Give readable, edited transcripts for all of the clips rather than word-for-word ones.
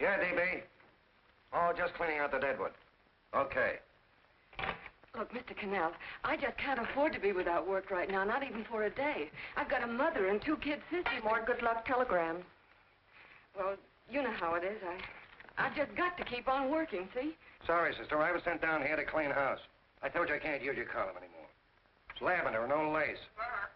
Yeah, DB. Oh, just cleaning out the deadwood. Okay. Look, Mr. Cannell, I just can't afford to be without work right now, not even for a day. I've got a mother and 2 kid sisters. More good luck telegrams. Well, you know how it is. I've just got to keep on working, see? Sorry, sister. I was sent down here to clean house. I told you I can't use your column anymore. It's lavender and no lace.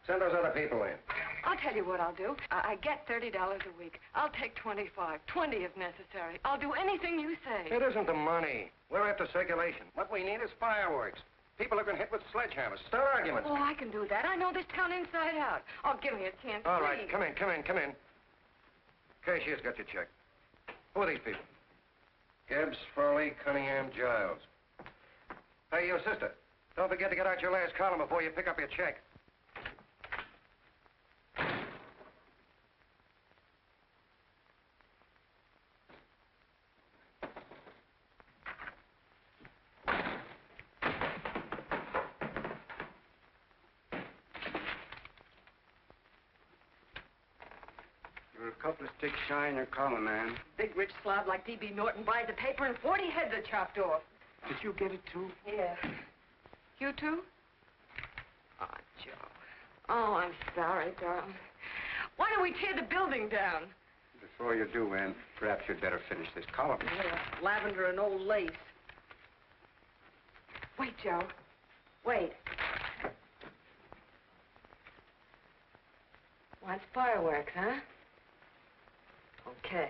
Send those other people in. I'll tell you what I'll do. I get $30 a week. I'll take 25, 20 if necessary. I'll do anything you say. It isn't the money. We're after circulation. What we need is fireworks. People have been hit with sledgehammers. Start arguments. Oh, I can do that. I know this town inside out. Oh, give me a chance, All right, please. come in. Cashier's got your check. Who are these people? Gibbs, Farley, Cunningham, Giles. Hey, you sister. Don't forget to get out your last column before you pick up your check. You're a couple of sticks shy in your column, man. Big rich slob like D.B. Norton buys a paper and 40 heads are chopped off. Did you get it, too? Yeah. You too? Oh, Joe. Oh, I'm sorry, darling. Why don't we tear the building down? Before you do, Ann, perhaps you'd better finish this column. Yeah, lavender and old lace. Wait, Joe. Wait. Wants fireworks, huh? Okay.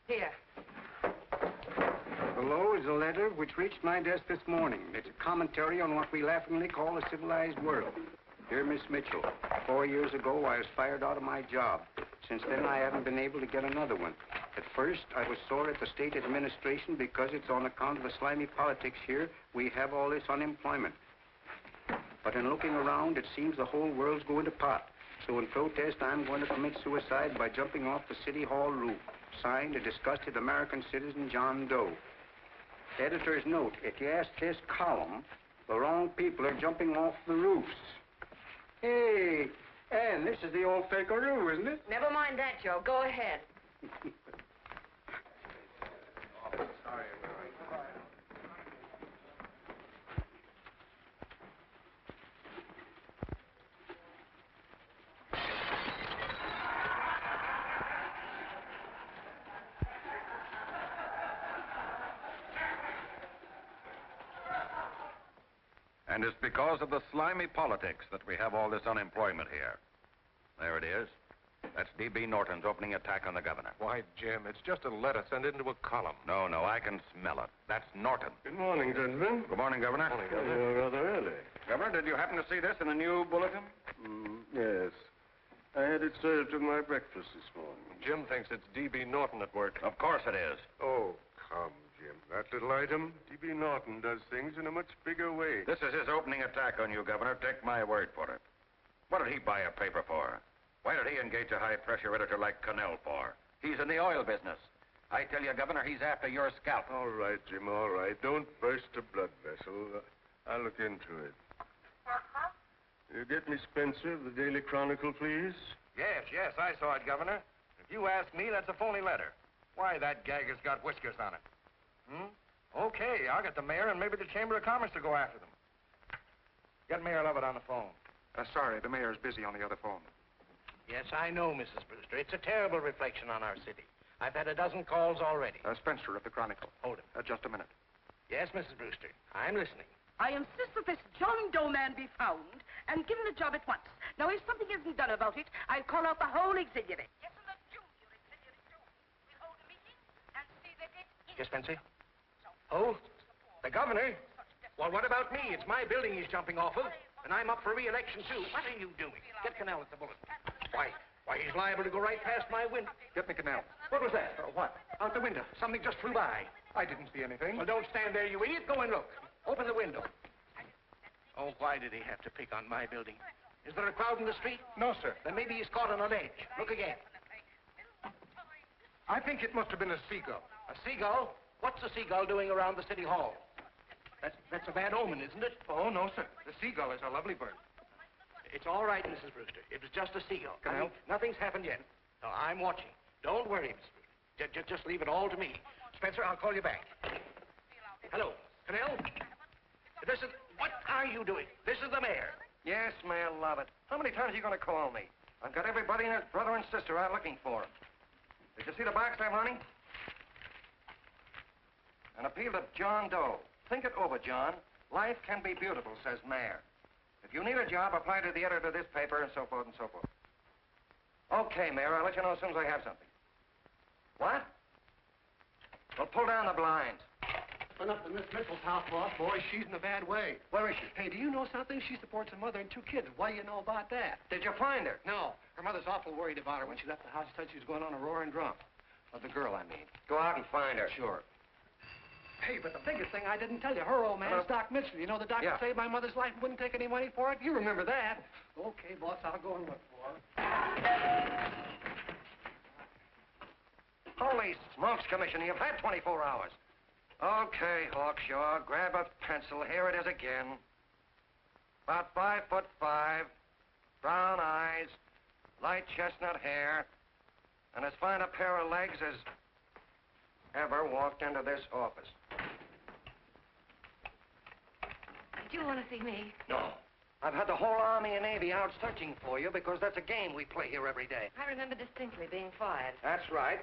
Here. Below is a letter which reached my desk this morning. It's a commentary on what we laughingly call a civilized world. Dear Miss Mitchell, 4 years ago, I was fired out of my job. Since then, I haven't been able to get another one. At first, I was sore at the state administration because it's on account of the slimy politics here we have all this unemployment. But in looking around, it seems the whole world's going to pot. So in protest, I'm going to commit suicide by jumping off the City Hall roof. Signed, a disgusted American citizen, John Doe. Editor's note, if you ask this column, the wrong people are jumping off the roofs. Hey, Ann, this is the old fakeroo, isn't it? Never mind that, Joe. Go ahead. And it's because of the slimy politics that we have all this unemployment here. There it is. That's D.B. Norton's opening attack on the governor. Why, Jim, it's just a letter sent into a column. No, I can smell it. That's Norton. Good morning, gentlemen. Good morning, Governor. Morning, Governor. You're rather early. Governor, did you happen to see this in the new bulletin? Yes. I had it served with my breakfast this morning. Jim thinks it's D.B. Norton at work. Of course it is. Oh, come, Jim. That little item, D.B. Norton does things in a much bigger way. This is his opening attack on you, Governor. Take my word for it. What did he buy a paper for? Why did he engage a high-pressure editor like Cannell for? He's in the oil business. I tell you, Governor, he's after your scalp. All right, Jim, all right. Don't burst a blood vessel. I'll look into it. You get me Spencer of the Daily Chronicle, please? Yes, I saw it, Governor. If you ask me, that's a phony letter. Why, that gag has got whiskers on it. Okay, I'll get the mayor and maybe the Chamber of Commerce to go after them. Get Mayor Lovett on the phone. Sorry, the mayor's busy on the other phone. Yes, I know, Mrs. Brewster. It's a terrible reflection on our city. I've had a dozen calls already. Spencer of the Chronicle. Hold him. Just a minute. Yes, Mrs. Brewster. I'm listening. I insist that this John Doe man be found and given a job at once. Now, if something isn't done about it, I'll call out the whole auxiliary. Yes, and the junior auxiliary, too. We'll hold a meeting and see that it... Yes, Spencer? Oh, the governor? Well, what about me? It's my building he's jumping off of, and I'm up for re-election, too. What are you doing? Get Cannell at the bulletin. Why, he's liable to go right past my window. Get me Cannell. What was that? What? Out the window. Something just flew by. I didn't see anything. Well, don't stand there, you idiot. Go and look. Open the window. Oh, why did he have to pick on my building? Is there a crowd in the street? No, sir. Then maybe he's caught on a ledge. Look again. I think it must have been a seagull. A seagull? What's a seagull doing around the city hall? That's a bad omen, isn't it? Oh, no, sir. The seagull is a lovely bird. It's all right, Mrs. Brewster. It was just a seagull. Can I help? Nothing's happened yet. No, I'm watching. Don't worry, Mrs. Brewster. Just leave it all to me. Spencer, I'll call you back. Hello, Canell? What are you doing? This is the mayor. Yes, Mayor Lovett. How many times are you going to call me? I've got everybody and his brother and sister out looking for him. Did you see the box I'm running? An appeal to John Doe. Think it over, John. Life can be beautiful, says Mayor. If you need a job, apply to the editor of this paper, and so forth and so forth. Okay, Mayor, I'll let you know as soon as I have something. What? Well, pull down the blinds. Run up to Miss Mitchell's house, boss. Boy, she's in a bad way. Where is she? Hey, do you know something? She supports a mother and 2 kids. What do you know about that? Did you find her? No. Her mother's awful worried about her. When she left the house, she said she was going on a roaring drunk. Of the girl, I mean. Go out and find her. Sure. Hey, but the biggest thing I didn't tell you, her old man's Doc Mitchell. You know the doctor saved my mother's life and wouldn't take any money for it? You remember that. Okay, boss, I'll go and look for her. Holy smokes, Commissioner, you've had 24 hours. Okay, Hawkshaw, grab a pencil. Here it is again. About 5'5", brown eyes, light chestnut hair, and as fine a pair of legs as ever walked into this office. Did you want to see me? No. I've had the whole Army and Navy out searching for you because that's a game we play here every day. I remember distinctly being fired. That's right.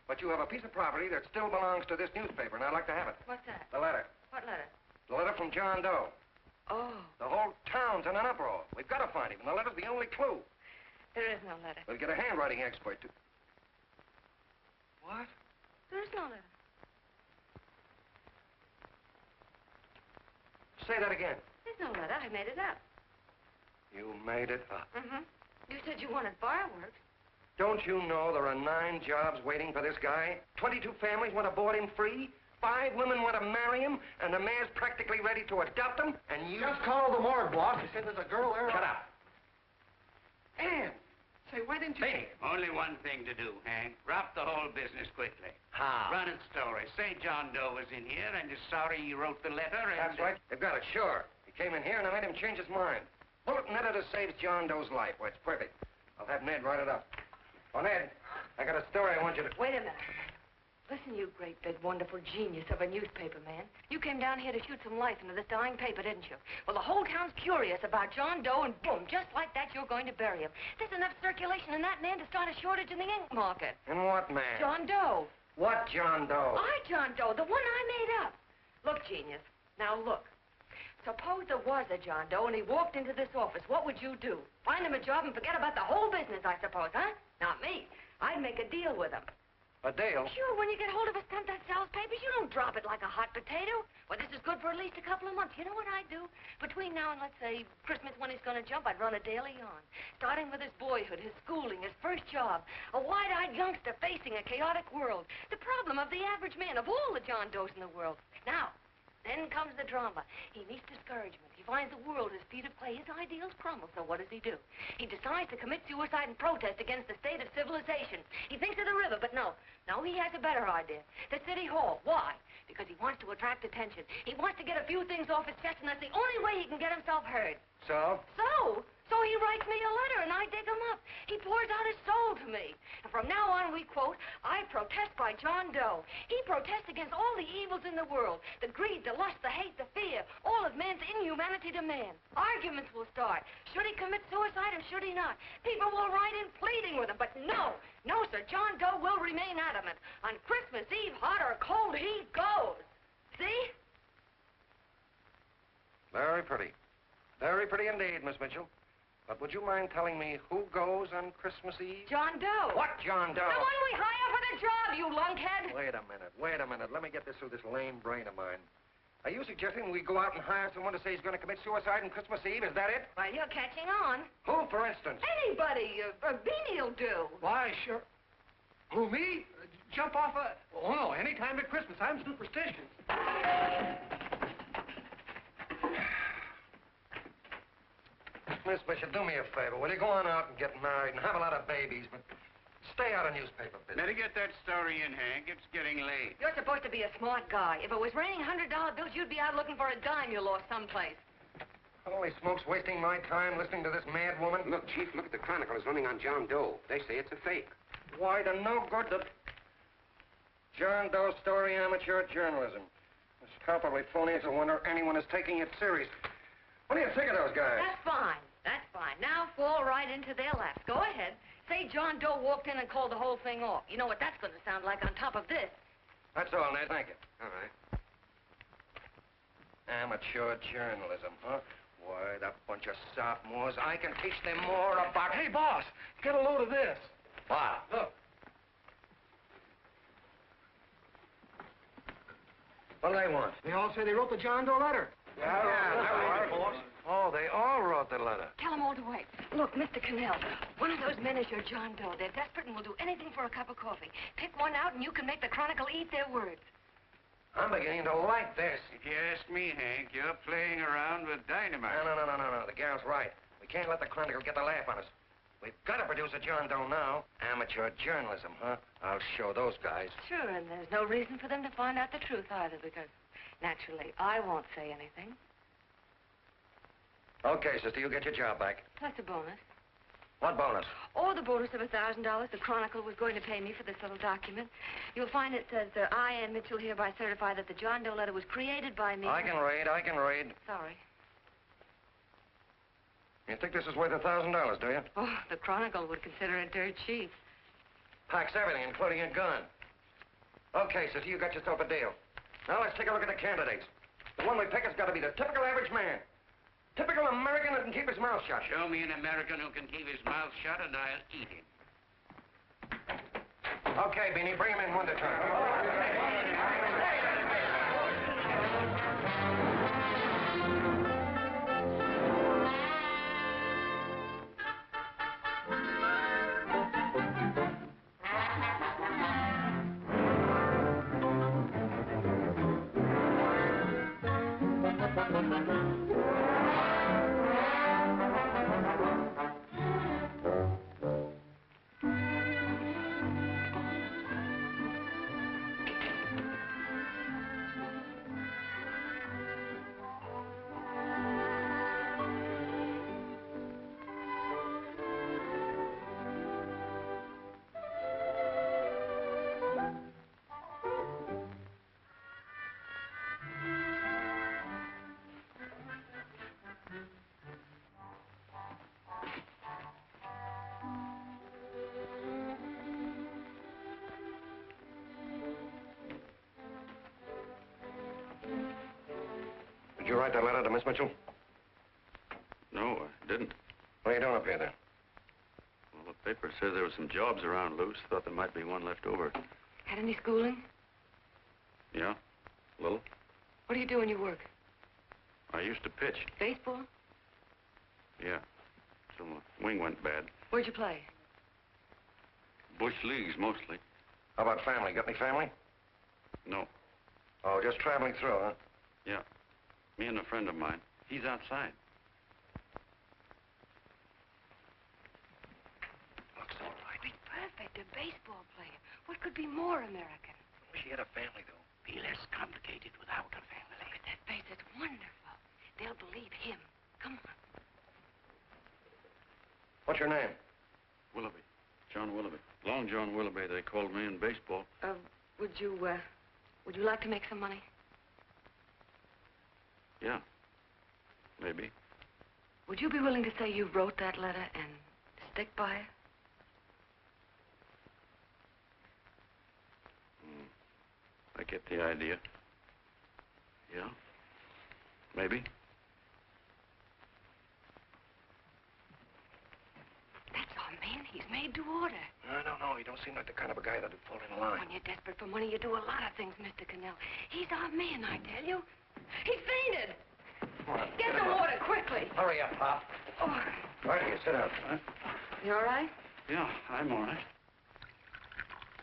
But you have a piece of property that still belongs to this newspaper, and I'd like to have it. What's that? The letter. What letter? The letter from John Doe. Oh, The whole town's in an uproar. We've got to find him, and the letter's the only clue. there is no letter. We'll get a handwriting expert to... What? There is no letter. Say that again. There's no letter. I made it up. You made it up. Mm-hmm. You said you wanted fireworks. Don't you know there are 9 jobs waiting for this guy? 22 families want to board him free. 5 women want to marry him, and the mayor's practically ready to adopt him, and you... Just call the morgue, boss. They said there's a girl there. Shut up. Ann! Say, why didn't you... Hey. Only one thing to do, Hank. Drop the whole business quickly. How? Run its story. Say John Doe was in here and is sorry he wrote the letter and... That's right. They've got it, sure. He came in here, and I made him change his mind. Bulletin editor saves John Doe's life. Well, it's perfect. I'll have Ned write it up. Oh, Ned, I got a story I want you to... Wait a minute. Listen, you great, big, wonderful genius of a newspaper man. You came down here to shoot some life into this dying paper, didn't you? Well, the whole town's curious about John Doe, and boom, just like that, you're going to bury him. There's enough circulation in that man to start a shortage in the ink market. In what man? John Doe. What John Doe? John Doe, the one I made up. Look, genius, now look. Suppose there was a John Doe and he walked into this office. What would you do? Find him a job and forget about the whole business, I suppose, huh? Not me. I'd make a deal with him. A deal? Sure, when you get hold of a stunt that sells papers, you don't drop it like a hot potato. Well, this is good for at least a couple of months. You know what I'd do? Between now and, let's say, Christmas when he's going to jump, I'd run a daily on. Starting with his boyhood, his schooling, his first job. A wide-eyed youngster facing a chaotic world. The problem of the average man, of all the John Does in the world. Now, then comes the drama. He meets discouragement. He finds the world his feet of clay. His ideals crumble. So what does he do? He decides to commit suicide and protest against the state of civilization. He thinks of the river, but no. No, he has a better idea. The city hall. Why? Because he wants to attract attention. He wants to get a few things off his chest, and that's the only way he can get himself heard. So? So he writes me a letter, and I dig him up. He pours out his soul to me. And from now on, we quote, I protest by John Doe. He protests against all the evils in the world. The greed, the lust, the hate, the fear. All of man's inhumanity to man. Arguments will start. Should he commit suicide or should he not? People will write in pleading with him. But no, sir, John Doe will remain adamant. On Christmas Eve, hot or cold, he goes. See? Very pretty. Very pretty indeed, Miss Mitchell. But would you mind telling me who goes on Christmas Eve? John Doe. What John Doe? The one we hire for the job, you lunkhead. Wait a minute. Let me get this through this lame brain of mine. Are you suggesting we go out and hire someone to say he's going to commit suicide on Christmas Eve? Is that it? Well, you're catching on. Who, for instance? Anybody. Beanie'll do. Why, sure. Who, me? Jump off a... Oh, no, any time at Christmas. I'm superstitious. Miss Bishop, do me a favor. Will you go on out and get married and have a lot of babies, but Stay out of newspaper business. Better get that story in, Hank. It's getting late. You're supposed to be a smart guy. If it was raining $100 bills, you'd be out looking for a dime you lost someplace. Holy smokes, wasting my time listening to this mad woman. Look, Chief, look at the Chronicle. It's running on John Doe. They say it's a fake. Why, the no good that... John Doe story amateur journalism. It's palpably phony. It's a wonder anyone is taking it serious. What do you think of those guys? That's fine. That's fine. Now fall right into their laps. Go ahead. Say John Doe walked in and called the whole thing off. You know what that's going to sound like on top of this. That's all, Ned. Thank you. All right. Amateur journalism, huh? Why, that bunch of sophomores, I can teach them more about... Hey, boss, get a load of this. What? Look. What do they want? They all say they wrote the John Doe letter. Yeah, boss. Oh, they all wrote the letter. Tell them all to wait. Look, Mr. Cannell, one of those men is your John Doe. They're desperate and will do anything for a cup of coffee. Pick one out and you can make the Chronicle eat their words. I'm beginning to like this. If you ask me, Hank, you're playing around with dynamite. No. The gal's right. We can't let the Chronicle get the laugh on us. We've got to produce a John Doe now. Amateur journalism, huh? I'll show those guys. Sure, and there's no reason for them to find out the truth either, because naturally I won't say anything. Okay, sister, you get your job back. That's a bonus. What bonus? Or the bonus of $1,000 the Chronicle was going to pay me for this little document. You'll find it says, I, Ann Mitchell, hereby certify that the John Doe letter was created by me. I can read. Sorry. You think this is worth $1,000, do you? Oh, the Chronicle would consider it dirt cheap. Packs everything, including a gun. Okay, sister, you got yourself a deal. Now let's take a look at the candidates. The one we pick has got to be the typical average man. Typical American that can keep his mouth shut. Show me an American who can keep his mouth shut and I'll eat him. Okay, Beanie, bring him in one at a time. Did you write that letter to Miss Mitchell? No, I didn't. What are you doing up here, then? Well, the paper said there were some jobs around loose. Thought there might be one left over. Had any schooling? Yeah, a little. What do you do when you work? I used to pitch. Baseball? Yeah. So my wing went bad. Where'd you play? Bush leagues, mostly. How about family? Got any family? No. Oh, just traveling through, huh? Yeah. Me and a friend of mine. He's outside. Looks all right. Be perfect, a baseball player. What could be more American? Wish he had a family, though. Be less complicated without a family. Look at that face. It's wonderful. They'll believe him. Come on. What's your name? Willoughby. John Willoughby. Long John Willoughby, they called me in baseball. Would you like to make some money? Yeah. Maybe. Would you be willing to say you wrote that letter and stick by it? I get the idea. Yeah. Maybe. That's our man. He's made to order. No. He don't seem like the kind of a guy that'd fall in line. When you're desperate for money, you do a lot of things, Mr. Cannell. He's our man, I tell you. He's fainted. Come on, Get some water, quickly. Hurry up, Pop. Oh, Right here, sit down. Huh? you all right? Yeah, I'm all right.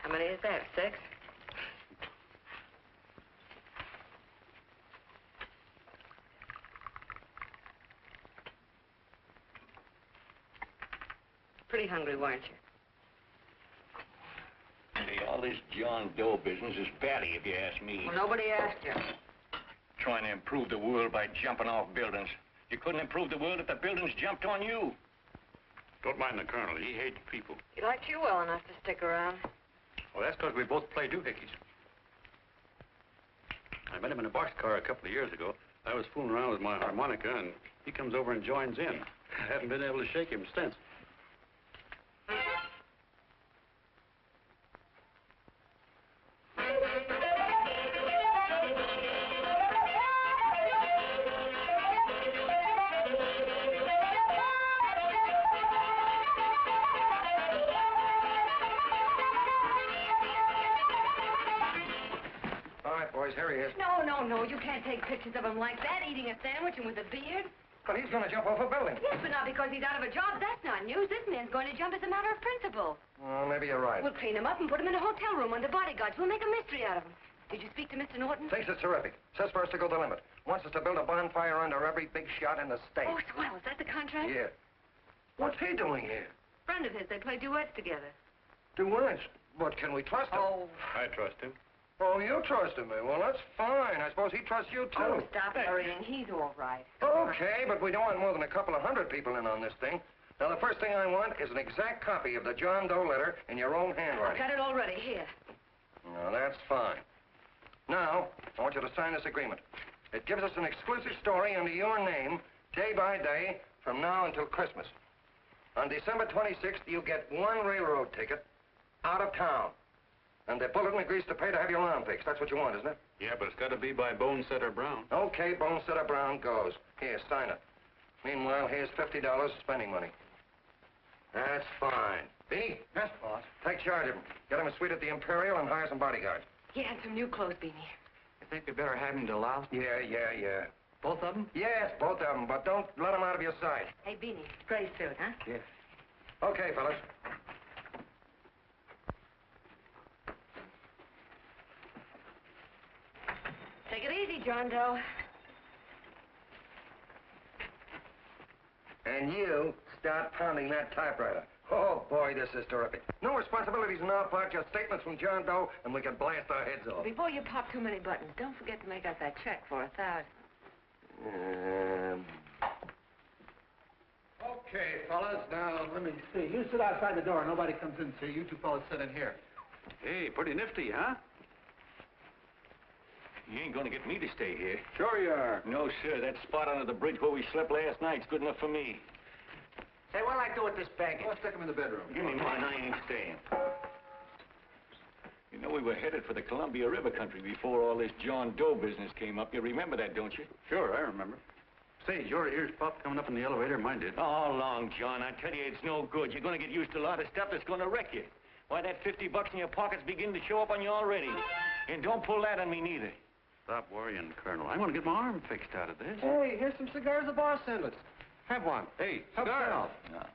How many is that, 6? Pretty hungry, weren't you? this John Doe business is batty, if you ask me. Well, nobody asked you. Trying to improve the world by jumping off buildings. You couldn't improve the world if the buildings jumped on you. Don't mind the colonel. He hates people. He liked you well enough to stick around. Well, that's because we both play doohickeys. I met him in a boxcar a couple of years ago. I was fooling around with my harmonica, and he comes over and joins in. I haven't been able to shake him since. No, you can't take pictures of him like that, eating a sandwich and with a beard. But he's going to jump off a building. Yes, but not because he's out of a job. That's not news. This man's going to jump as a matter of principle. Well, maybe you're right. We'll clean him up and put him in a hotel room under bodyguards. We'll make a mystery out of him. Did you speak to Mr. Norton? Thinks it's terrific. Says for us to go the limit. Wants us to build a bonfire under every big shot in the state. Oh, swell. Is that the contract? Yeah. What's he doing here? Friend of his. They play duets together. Duets? But can we trust him? Oh. I trust him. Oh, you trusted me. Well, that's fine. I suppose he trusts you, too. Oh, stop worrying. He's all right. Okay, but we don't want more than a couple of hundred people in on this thing. Now, the first thing I want is an exact copy of the John Doe letter in your own handwriting. I've got it already. Here. Now, that's fine. Now, I want you to sign this agreement. It gives us an exclusive story under your name, day by day, from now until Christmas. On December 26th, you get one railroad ticket out of town. And the bulletin agrees to pay to have your lawn fixed. That's what you want, isn't it? Yeah, but it's got to be by Bonesetter Brown. Okay, Bonesetter Brown goes. Here, sign it. Meanwhile, here's $50 spending money. That's fine. Beanie? Yes, boss. Take charge of him. Get him a suite at the Imperial and hire some bodyguards. Yeah, and some new clothes, Beanie. You think we better have him to louse? Yeah. Both of them? Yes, both of them, but don't let them out of your sight. Hey, Beanie, gray suit, huh? Yes. Okay, fellas. Take it easy, John Doe. And you start pounding that typewriter. Oh, boy, this is terrific. No responsibilities on our part, just statements from John Doe, and we can blast our heads off. Before you pop too many buttons, don't forget to make out that check for $1,000. Okay, fellas, now, let me see. You sit outside the door. Nobody comes in, so you two fellas sit in here. Hey, pretty nifty, huh? You ain't gonna get me to stay here. Sure you are. No, sir. That spot under the bridge where we slept last night's good enough for me. Say, what'll I do with this baggage? Let's stick him in the bedroom. Give me mine. I ain't staying. You know, we were headed for the Columbia River country before all this John Doe business came up. You remember that, don't you? Sure, I remember. Say, your ears popped coming up in the elevator. Mine did. Oh, Long John, I tell you, it's no good. You're gonna get used to a lot of stuff that's gonna wreck you. Why, that $50 in your pocket's beginning to show up on you already. And don't pull that on me, neither. Stop worrying, Colonel. I want to get my arm fixed out of this. Hey, here's some cigars the boss sent us. Have one. Hey, Help cigars. yourself. No.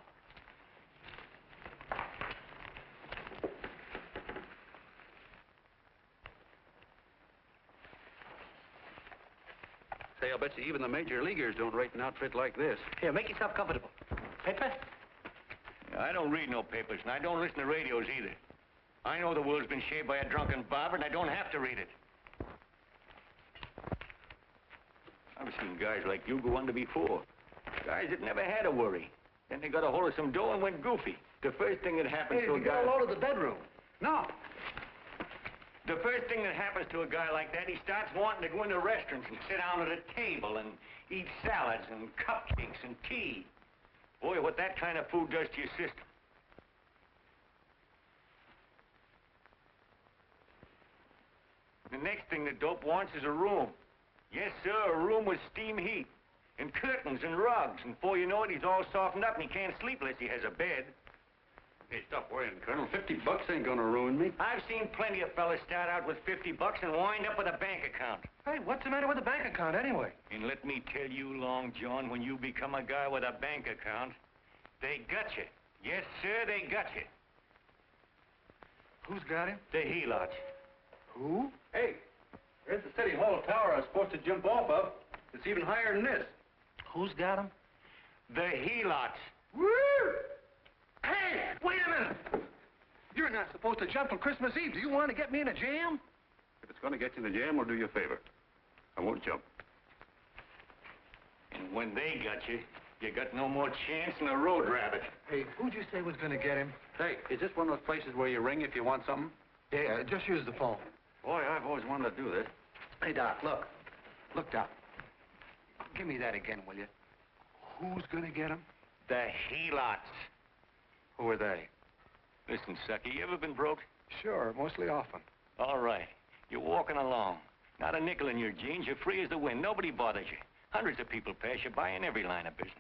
Say, I'll bet you even the major leaguers don't rate an outfit like this. Here, make yourself comfortable. Paper? I don't read no papers, and I don't listen to radios either. I know the world's been shaped by a drunken barber, and I don't have to read it. I've seen guys like you go under before. Guys that never had a worry. Then they got a hold of some dough and went goofy. The first thing that happens to a guy... Get a load of the bedroom. No. The first thing that happens to a guy like that, he starts wanting to go into restaurants and sit down at a table and eat salads and cupcakes and tea. Boy, what that kind of food does to your system. The next thing the dope wants is a room. Yes, sir, a room with steam heat, and curtains and rugs, and before you know it, he's all softened up and he can't sleep unless he has a bed. Hey, stop worrying, Colonel. $50 ain't gonna ruin me. I've seen plenty of fellas start out with $50 and wind up with a bank account. Hey, what's the matter with the bank account, anyway? And let me tell you, Long John, when you become a guy with a bank account, they got you. Yes, sir, they got you. Who's got him? The helots. Who? Hey, there's the City Hall tower I was supposed to jump off of. It's even higher than this. Who's got him? The helots. Woo! Hey, wait a minute! You're not supposed to jump on Christmas Eve. Do you want to get me in a jam? If it's going to get you in the jam, I'll do you a favor. I won't jump. And when they got you, you got no more chance than a road rabbit. Hey, who'd you say was going to get him? Hey, is this one of those places where you ring if you want something? Yeah, just use the phone. Boy, I've always wanted to do this. Hey, Doc, look. Look, Doc. Give me that again, will you? Who's going to get him? The helots. Who are they? Listen, sucker, you ever been broke? Sure, mostly often. All right. You're walking along. Not a nickel in your jeans. You're free as the wind. Nobody bothers you. Hundreds of people pass you by in every line of business.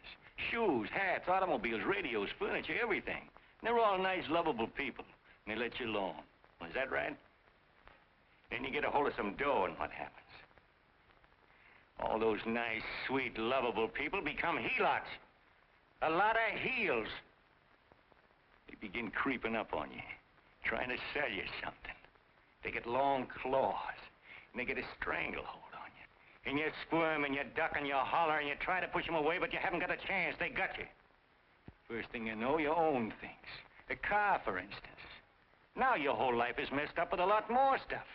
Shoes, hats, automobiles, radios, furniture, everything. And they're all nice, lovable people. And they let you alone. Is that right? Then you get a hold of some dough, and what happens? All those nice, sweet, lovable people become helots. A lot of heels. They begin creeping up on you, trying to sell you something. They get long claws, and they get a stranglehold on you. And you squirm, and you duck, and you holler, and you try to push them away, but you haven't got a chance. They got you. First thing you know, you own things. A car, for instance. Now your whole life is messed up with a lot more stuff.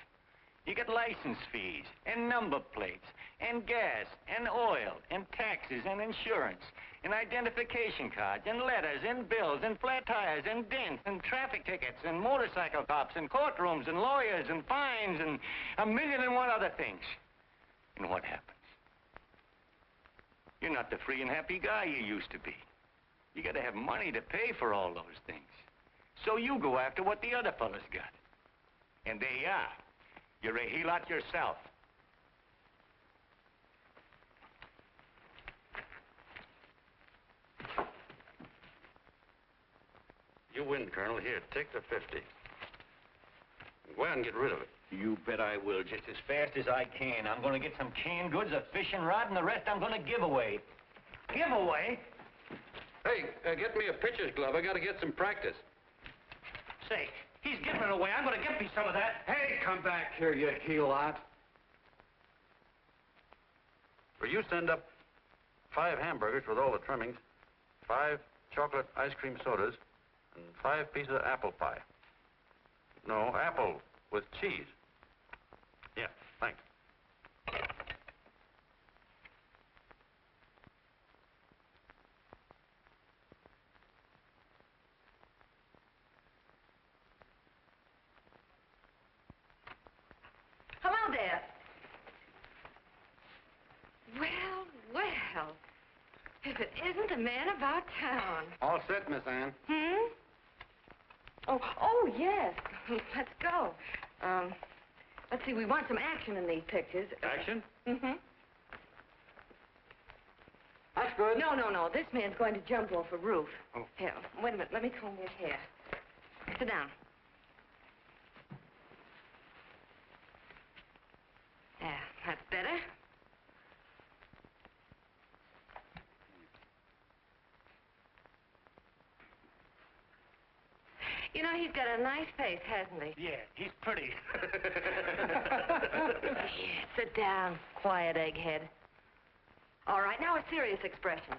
You get license fees, and number plates, and gas, and oil, and taxes, and insurance, and identification cards, and letters, and bills, and flat tires, and dents, and traffic tickets, and motorcycle cops, and courtrooms, and lawyers, and fines, and a million and one other things. And what happens? You're not the free and happy guy you used to be. You gotta have money to pay for all those things. So you go after what the other fellas got. And there you are. You're a helot yourself. You win, Colonel. Here, take the 50. Go out and get rid of it. You bet I will, just as fast as I can. I'm gonna get some canned goods, a fishing rod, and the rest I'm gonna give away. Give away? Hey, get me a pitcher's glove. I gotta get some practice. Say, he's giving it away. I'm gonna get me some of that. Hey, come back here, you helot. Or you send up 5 hamburgers with all the trimmings, 5 chocolate ice cream sodas, and 5 pieces of apple pie. No, apple with cheese. Yeah, thanks. Hello there. Well, well. If it isn't the man about town. All set, Miss Ann. Hmm? Oh, yes. Let's go. Let's see, we want some action in these pictures. Action? Mm-hmm. That's good. No. This man's going to jump off a roof. Oh. Here, wait a minute. Let me comb his hair. Sit down. There, that's better. You know, he's got a nice face, hasn't he? Yeah, he's pretty. Yeah, sit down, quiet egghead. All right, now a serious expression.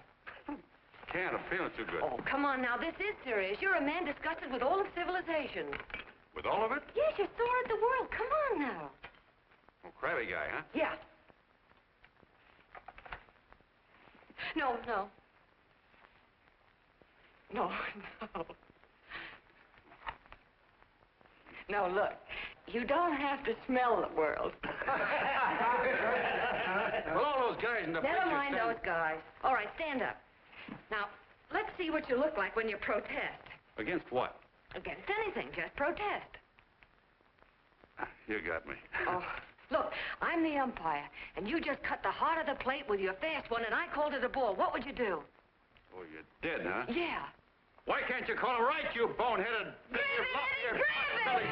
Can't. I'm feeling too good. Oh, come on now, this is serious. You're a man disgusted with all of civilization. With all of it? Yes, you're sore at the world. Come on now. Oh, crabby guy, huh? Yeah. No. No, look. You don't have to smell the world. Well, all those guys in the Never picture mind stand- those guys. All right, stand up. Now, let's see what you look like when you protest. Against what? Against anything, just protest. You got me. Oh, look, I'm the umpire, and you just cut the heart of the plate with your fast one, and I called it a ball. What would you do? Oh, you did, huh? Yeah. Why can't you call it right, you boneheaded... Grab it!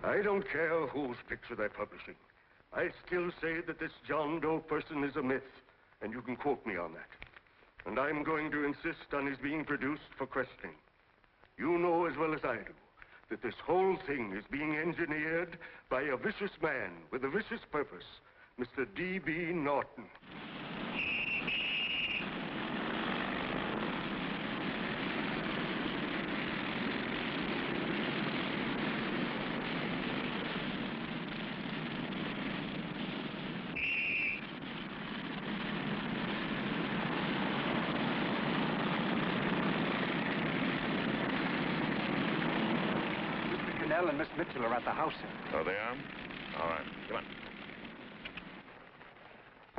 I don't care whose picture they're publishing. I still say that this John Doe person is a myth, and you can quote me on that. And I'm going to insist on his being produced for questioning. You know as well as I do that this whole thing is being engineered by a vicious man with a vicious purpose, Mr. D.B. Norton. And Miss Mitchell are at the house, sir. Oh, they are? All right. Come on.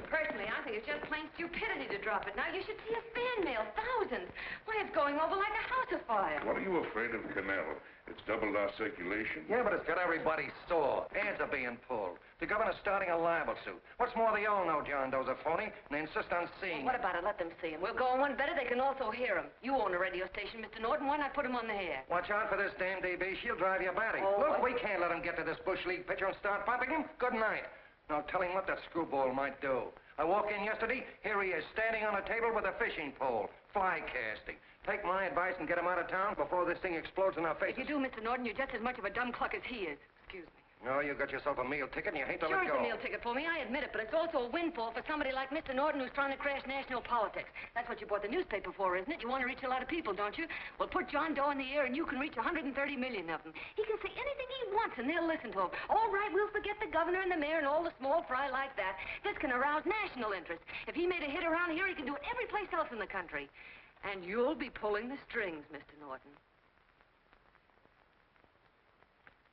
Personally, I think it's just plain stupidity to drop it. Now, you should see a fan mail, thousands. Why, it's going over like a house afire. What are you afraid of, Canal? It's doubled our circulation. Yeah, but it's got everybody sore. Ads are being pulled. The governor's starting a libel suit. What's more, they all know John Doe's a phony, and they insist on seeing What about it? Let them see him. We'll go on one better. They can also hear him. You own a radio station, Mr. Norton. Why not put him on the air? Watch out for this damn DB. She'll drive you batty. Oh, Look, what? we can't let him get to this Bush League pitcher and start pumping him. Good night. Now, tell him what that screwball might do. I walked in yesterday. Here he is, standing on a table with a fishing pole. Fly casting. Take my advice and get him out of town before this thing explodes in our faces. If you do, Mr. Norton, you're just as much of a dumb cluck as he is. Excuse me. No, you got yourself a meal ticket and you hate to Sure, let it's go. a meal ticket for me, I admit it, but it's also a windfall for somebody like Mr. Norton who's trying to crash national politics. That's what you bought the newspaper for, isn't it? You want to reach a lot of people, don't you? Well, put John Doe in the air and you can reach 130 million of them. He can say anything he wants and they'll listen to him. All right, we'll forget the governor and the mayor and all the small fry like that. This can arouse national interest. If he made a hit around here, he can do it every place else in the country. And you'll be pulling the strings, Mr. Norton.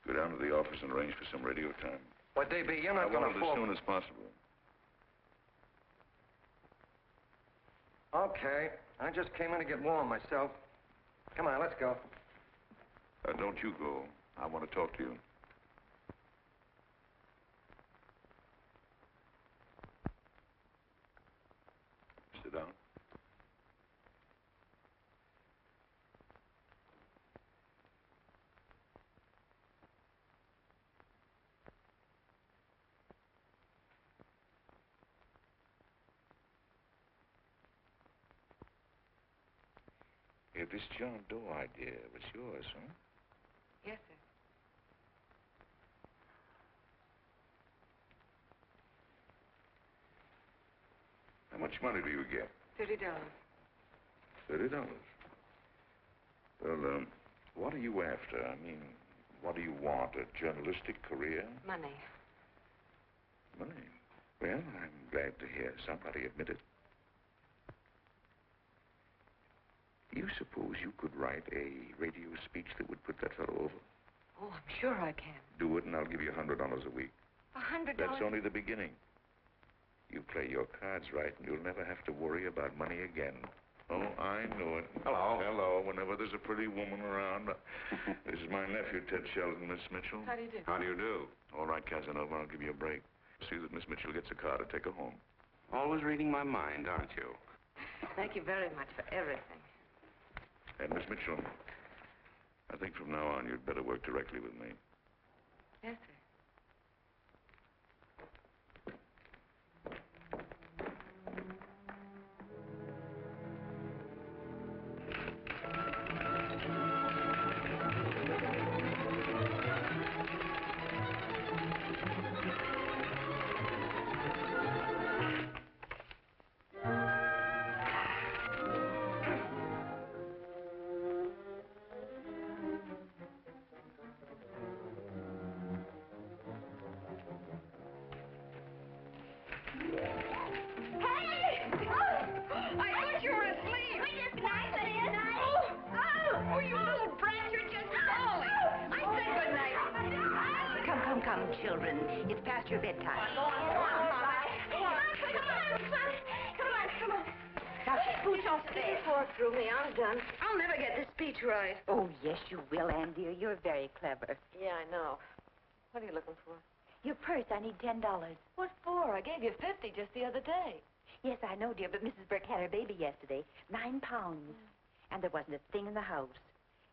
Go down to the office and arrange for some radio time. But, DB, you're not I going want to it fall... as soon as possible. Okay. I just came in to get warm myself. Come on, let's go. Don't you go. I want to talk to you. Sit down. Yeah, this John Doe idea was yours, huh? Yes, sir. How much money do you get? $30. $30. Well, what are you after? I mean, what do you want? A journalistic career? Money. Money? Well, I'm glad to hear somebody admit it. Do you suppose you could write a radio speech that would put that fellow over? Oh, I'm sure I can. Do it, and I'll give you $100 a week. $100? That's only the beginning. You play your cards right, and you'll never have to worry about money again. Oh, I know it. Hello. Hello. Whenever there's a pretty woman around. This is my nephew, Ted Sheldon, Miss Mitchell. How do you do? How do you do? All right, Casanova, I'll give you a break. See that Miss Mitchell gets a car to take her home. Always reading my mind, aren't you? Thank you very much for everything. And Miss Mitchell, I think from now on you'd better work directly with me. Yes, sir. Children, it's past your bedtime. Come on. Now, scooch off today. Pour through me. I'm done. I'll never get this speech right. Oh, yes, you will, Ann, dear. You're very clever. Yeah, I know. What are you looking for? Your purse, I need $10. What for? I gave you 50 just the other day. Yes, I know, dear, but Mrs. Burke had her baby yesterday. 9 pounds. And there wasn't a thing in the house.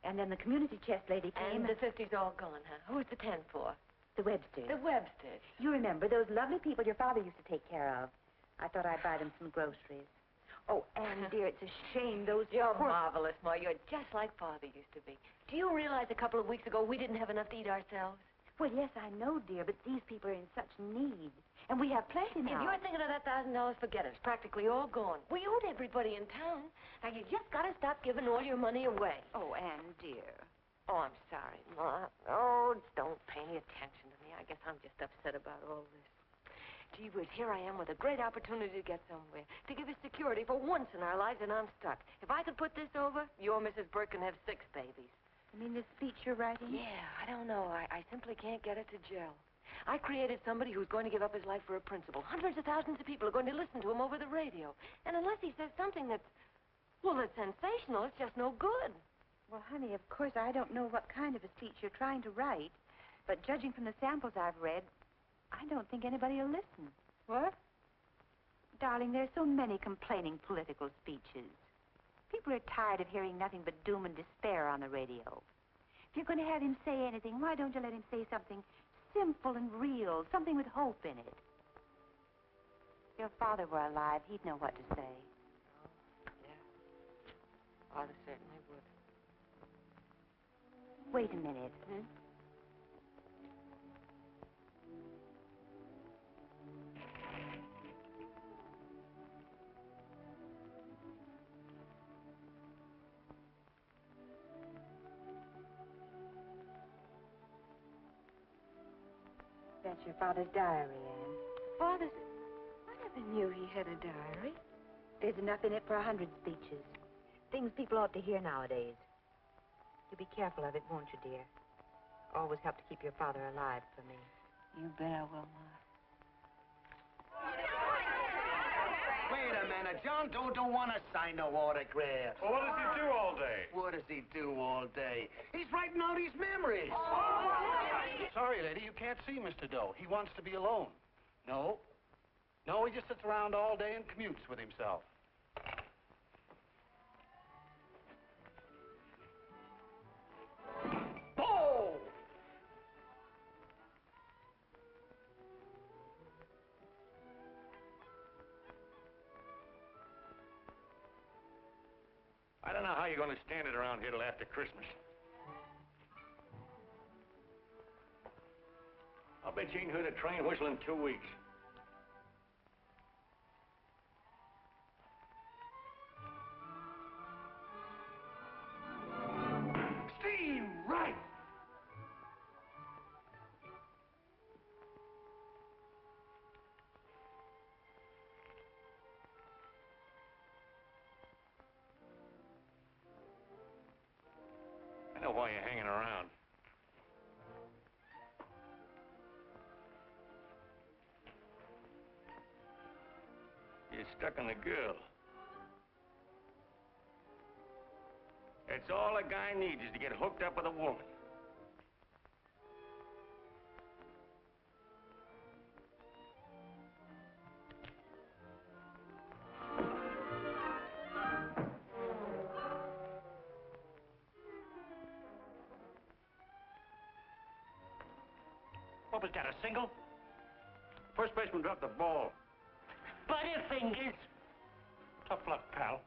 And then the community chest lady came. And the 50's all gone, huh? Who's the 10 for? The Websters. The Websters. You remember those lovely people your father used to take care of. I thought I'd buy them some groceries. Oh, Anne, dear, it's a shame those... You're marvelous, Ma. You're just like Father used to be. Do you realize a couple of weeks ago we didn't have enough to eat ourselves? Well, yes, I know, dear, but these people are in such need. And we have plenty now. If you're thinking of that $1,000, forget it. It's practically all gone. We owed everybody in town. Now, you just got to stop giving all your money away. Oh, Anne, dear. Oh, I'm sorry, Ma. Oh, don't pay any attention to me. I guess I'm just upset about all this. Gee whiz, here I am with a great opportunity to get somewhere, to give us security for once in our lives, and I'm stuck. If I could put this over, your Mrs. Burke can have 6 babies. You mean this speech you're writing? Yeah, I don't know. I simply can't get it to gel. I created somebody who's going to give up his life for a principle. Hundreds of thousands of people are going to listen to him over the radio. And unless he says something that's, well, that's sensational, it's just no good. Well, honey, of course, I don't know what kind of a speech you're trying to write, but judging from the samples I've read, I don't think anybody will listen. What? Darling, there's so many complaining political speeches. People are tired of hearing nothing but doom and despair on the radio. If you're going to have him say anything, why don't you let him say something simple and real, something with hope in it? If your father were alive, he'd know what to say. Yeah. Father certainly would. Wait a minute. That's your father's diary, Anne. Father's... I never knew he had a diary. There's enough in it for 100 speeches. Things people ought to hear nowadays. You'll be careful of it, won't you, dear? Always help to keep your father alive for me. You bet I will, Ma. Wait a minute. John Doe don't want to sign no autograph. Well, what does he do all day? What does he do all day? He's writing out his memories. Sorry, lady, you can't see Mr. Doe. He wants to be alone. No, he just sits around all day and commutes with himself. Oh! I don't know how you're going to stand it around here till after Christmas. I'll bet you ain't heard a train whistle in 2 weeks. Steve, right! I know why you're hanging around. You're stuck on the girl. That's all a guy needs is to get hooked up with a woman. What was that, a single? First baseman dropped the ball. Butterfingers. Tough luck, pal.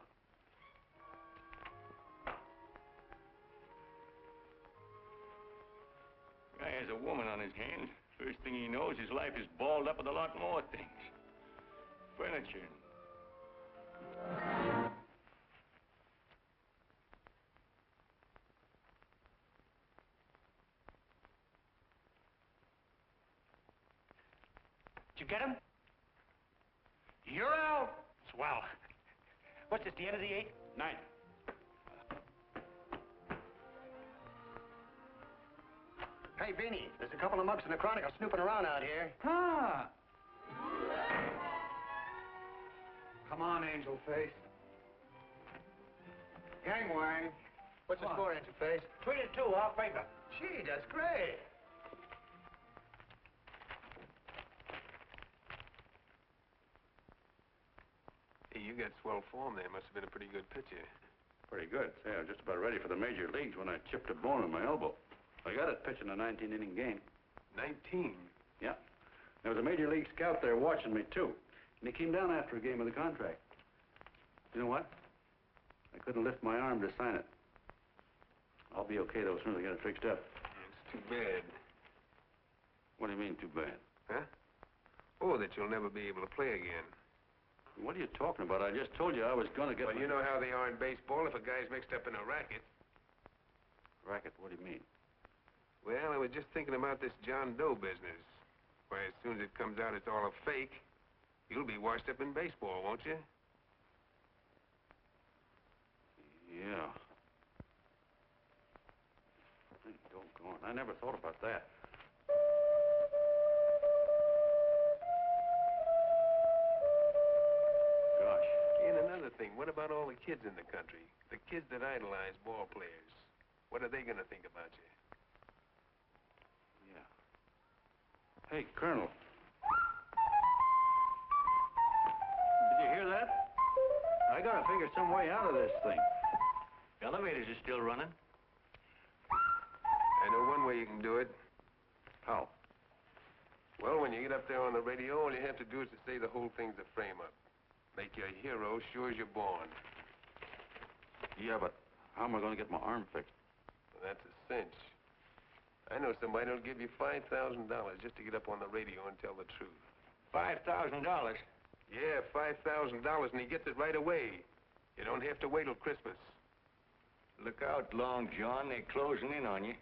Guy has a woman on his hands. First thing he knows, his life is balled up with a lot more things. Furniture. Did you get him? You're out. Swell. What's this, the end of the 8th? 9. Hey, Beanie, there's a couple of mugs in the Chronicle snooping around out here. Huh. Come on, Angel Face. Gangway. What's the score, Angel Face? 3-2, our favor. Gee, that's great. Hey, you got swell form there. Must have been a pretty good pitcher. Pretty good. Say, I was just about ready for the major leagues when I chipped a bone in my elbow. I got it pitching a 19-inning game. 19? Yeah. There was a major league scout there watching me, too. And he came down after a game of the contract. You know what? I couldn't lift my arm to sign it. I'll be okay, though, as soon as I get it fixed up. It's too bad. What do you mean, too bad? Huh? Oh, that you'll never be able to play again. What are you talking about? I just told you I was going to get... Well, you know how they are in baseball if a guy's mixed up in a racket. Racket? What do you mean? Well, I was just thinking about this John Doe business. Why, as soon as it comes out it's all a fake, you'll be washed up in baseball, won't you? Yeah. Doggone, I never thought about that. Gosh. And another thing, what about all the kids in the country? The kids that idolize ball players. What are they going to think about you? Yeah. Hey, Colonel. Did you hear that? I gotta figure some way out of this thing. Elevators are still running. I know one way you can do it. How? Well, when you get up there on the radio, all you have to do is to say the whole thing's a frame-up. Make you a hero sure as you're born. Yeah, but how am I going to get my arm fixed? Well, that's a cinch. I know somebody that'll give you $5,000 just to get up on the radio and tell the truth. $5,000? Yeah, $5,000, and he gets it right away. You don't have to wait till Christmas. Look out, Long John. They're closing in on you.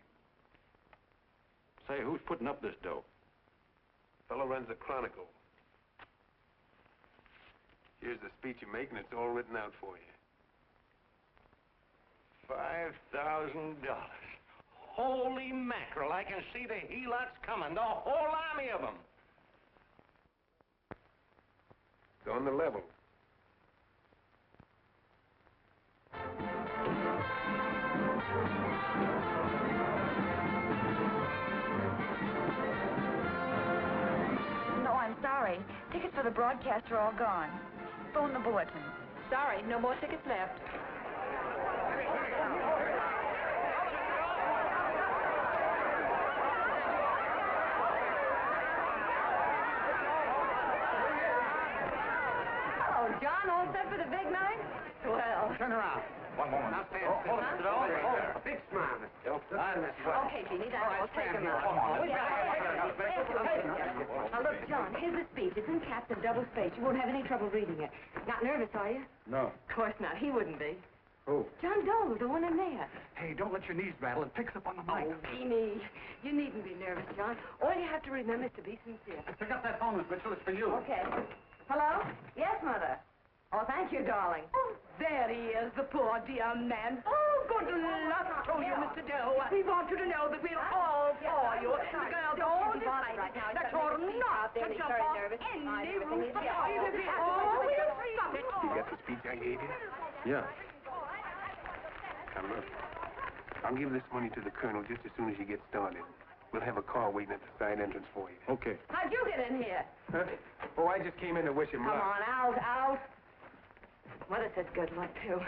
Say, who's putting up this dough? Fellow runs the Chronicle. Here's the speech you make, and it's all written out for you. $5,000. Holy mackerel, I can see the helots coming, the whole army of them. It's on the level. No, I'm sorry. Tickets for the broadcast are all gone. Phone the bulletin. Sorry, no more tickets left. Oh, John, all set for the big night? Well. Turn around. One moment. Now stand still, Mr. Doe. A big smile, Mr. Doe. Okay, Jeannie, that's all. Take him out. Now, look, John, here's the speech. It's in caps and double space. You won't have any trouble reading it. Not nervous, are you? No. Of course not. He wouldn't be. Who? John Doe, the one in there. Hey, don't let your knees rattle. It picks up on the mic. Oh, Jeannie, you needn't be nervous, John. All you have to remember is to be sincere. Pick up that phone, Miss Mitchell. It's for you. Okay. Hello? Yes, Mother. Oh, thank you, darling. Oh, there he is, the poor dear man. Oh, good luck to you, Mr. Doe. We want you to know that we're all for you. The girls all decided that you're not to jump off any roof. Oh, we'll stop it. You got the speech I gave you? Yeah. Now, look. I'll give this money to the colonel just as soon as you get started. We'll have a car waiting at the side entrance for you. Okay. How'd you get in here? Huh? Oh, I just came in to wish him Come luck. on, out. Mother says good luck, too.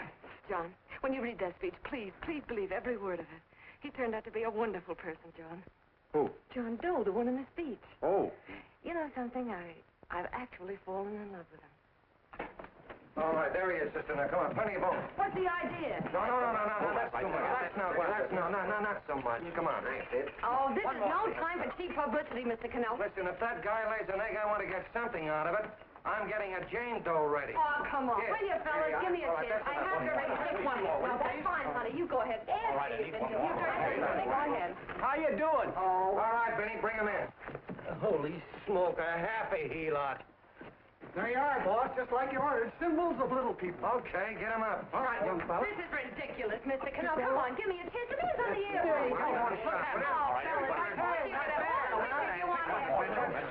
John, when you read that speech, please believe every word of it. He turned out to be a wonderful person, John. Who? John Doe, the one in the speech. Oh. You know something? I've actually fallen in love with him. All right, there he is, sister. Now, come on, plenty of room. What's the idea? No, that's too much. Not so much. Come on. Oh, this is no time for cheap publicity, Mr. Cannell. Listen, if that guy lays an egg, I want to get something out of it. I'm getting a Jane Doe ready. Oh, come on. Here. Will you, fellas? Here, Give me a all right, chance. I have to ready. Just one more. Well, that's fine, honey. You go ahead. All right, I need one more. Go ahead. How you doing? Oh. All right, Benny, bring him in. Holy smoke, a happy helot. There you are, boss, just like you ordered. Symbols of little people. Okay, get him up. All right, young fella. This is ridiculous, Mr. Cannell. Come on, give me a chance. It is on the air. There you go. Oh, fellas.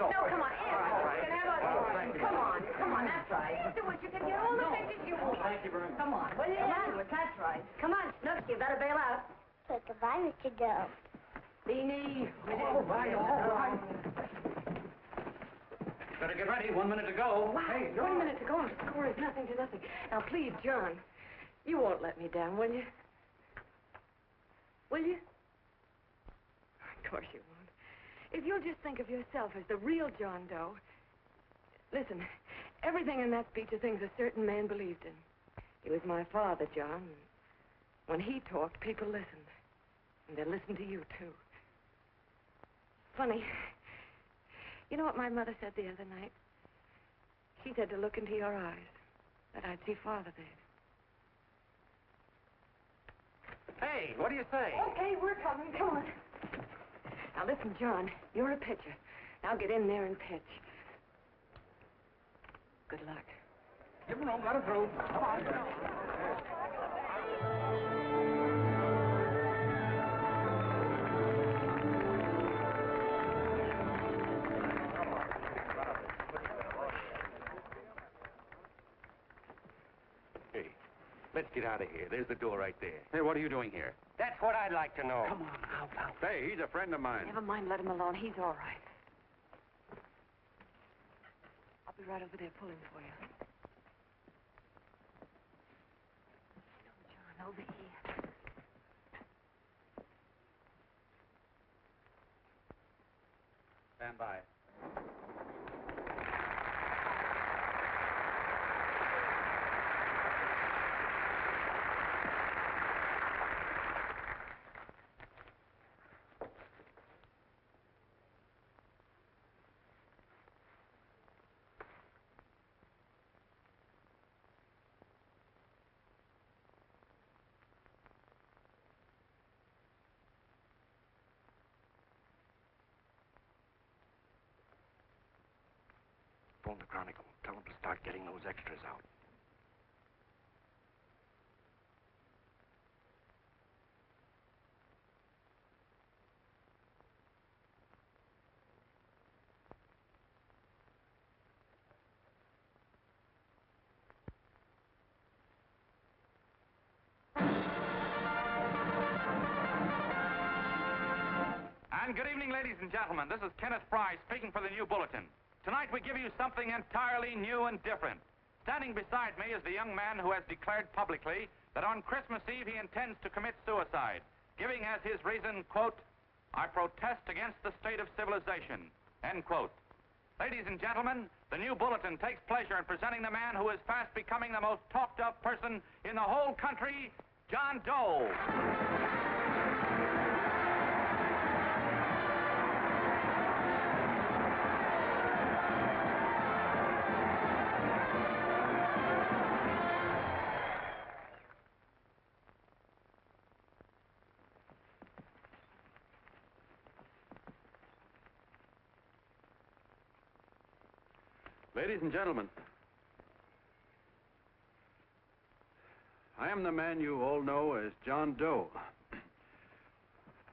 No, come on. Come on, that's right. Do what you can get all the pictures you want. Thank you very much. Come on. Well, yeah, that's right. Come on, Snooks, you better bail out. So goodbye, Mr. Doe. Beanie. All right. Better get ready. 1 minute to go. Wow, Hey, 1 minute to go. Our score is nothing to nothing. Now, please, John, You won't let me down, will you? Will you? Of course you won't. If you'll just think of yourself as the real John Doe. Listen, everything in that speech are things a certain man believed in. He was my father, John. When he talked, people listened. And they'll listen to you, too. Funny. You know what my mother said the other night? She said to look into your eyes, that I'd see Father there. Hey, what do you say? Okay, we're coming. Come on. Now, listen, John, you're a pitcher. Now get in there and pitch. Good luck. Give him room, let him through. Come on. Hey, let's get out of here. There's the door right there. Hey, what are you doing here? That's what I'd like to know. Come on, out. Hey, he's a friend of mine. Never mind, let him alone. He's all right. I'll be right over there pulling for you. No, John, over here. Stand by. Phone the Chronicle. Tell them to start getting those extras out. And good evening, ladies and gentlemen. This is Kenneth Fry speaking for the New Bulletin. Tonight we give you something entirely new and different. Standing beside me is the young man who has declared publicly that on Christmas Eve he intends to commit suicide, giving as his reason, quote, "I protest against the state of civilization," end quote. Ladies and gentlemen, the New Bulletin takes pleasure in presenting the man who is fast becoming the most talked of person in the whole country, John Doe. Ladies and gentlemen, I am the man you all know as John Doe.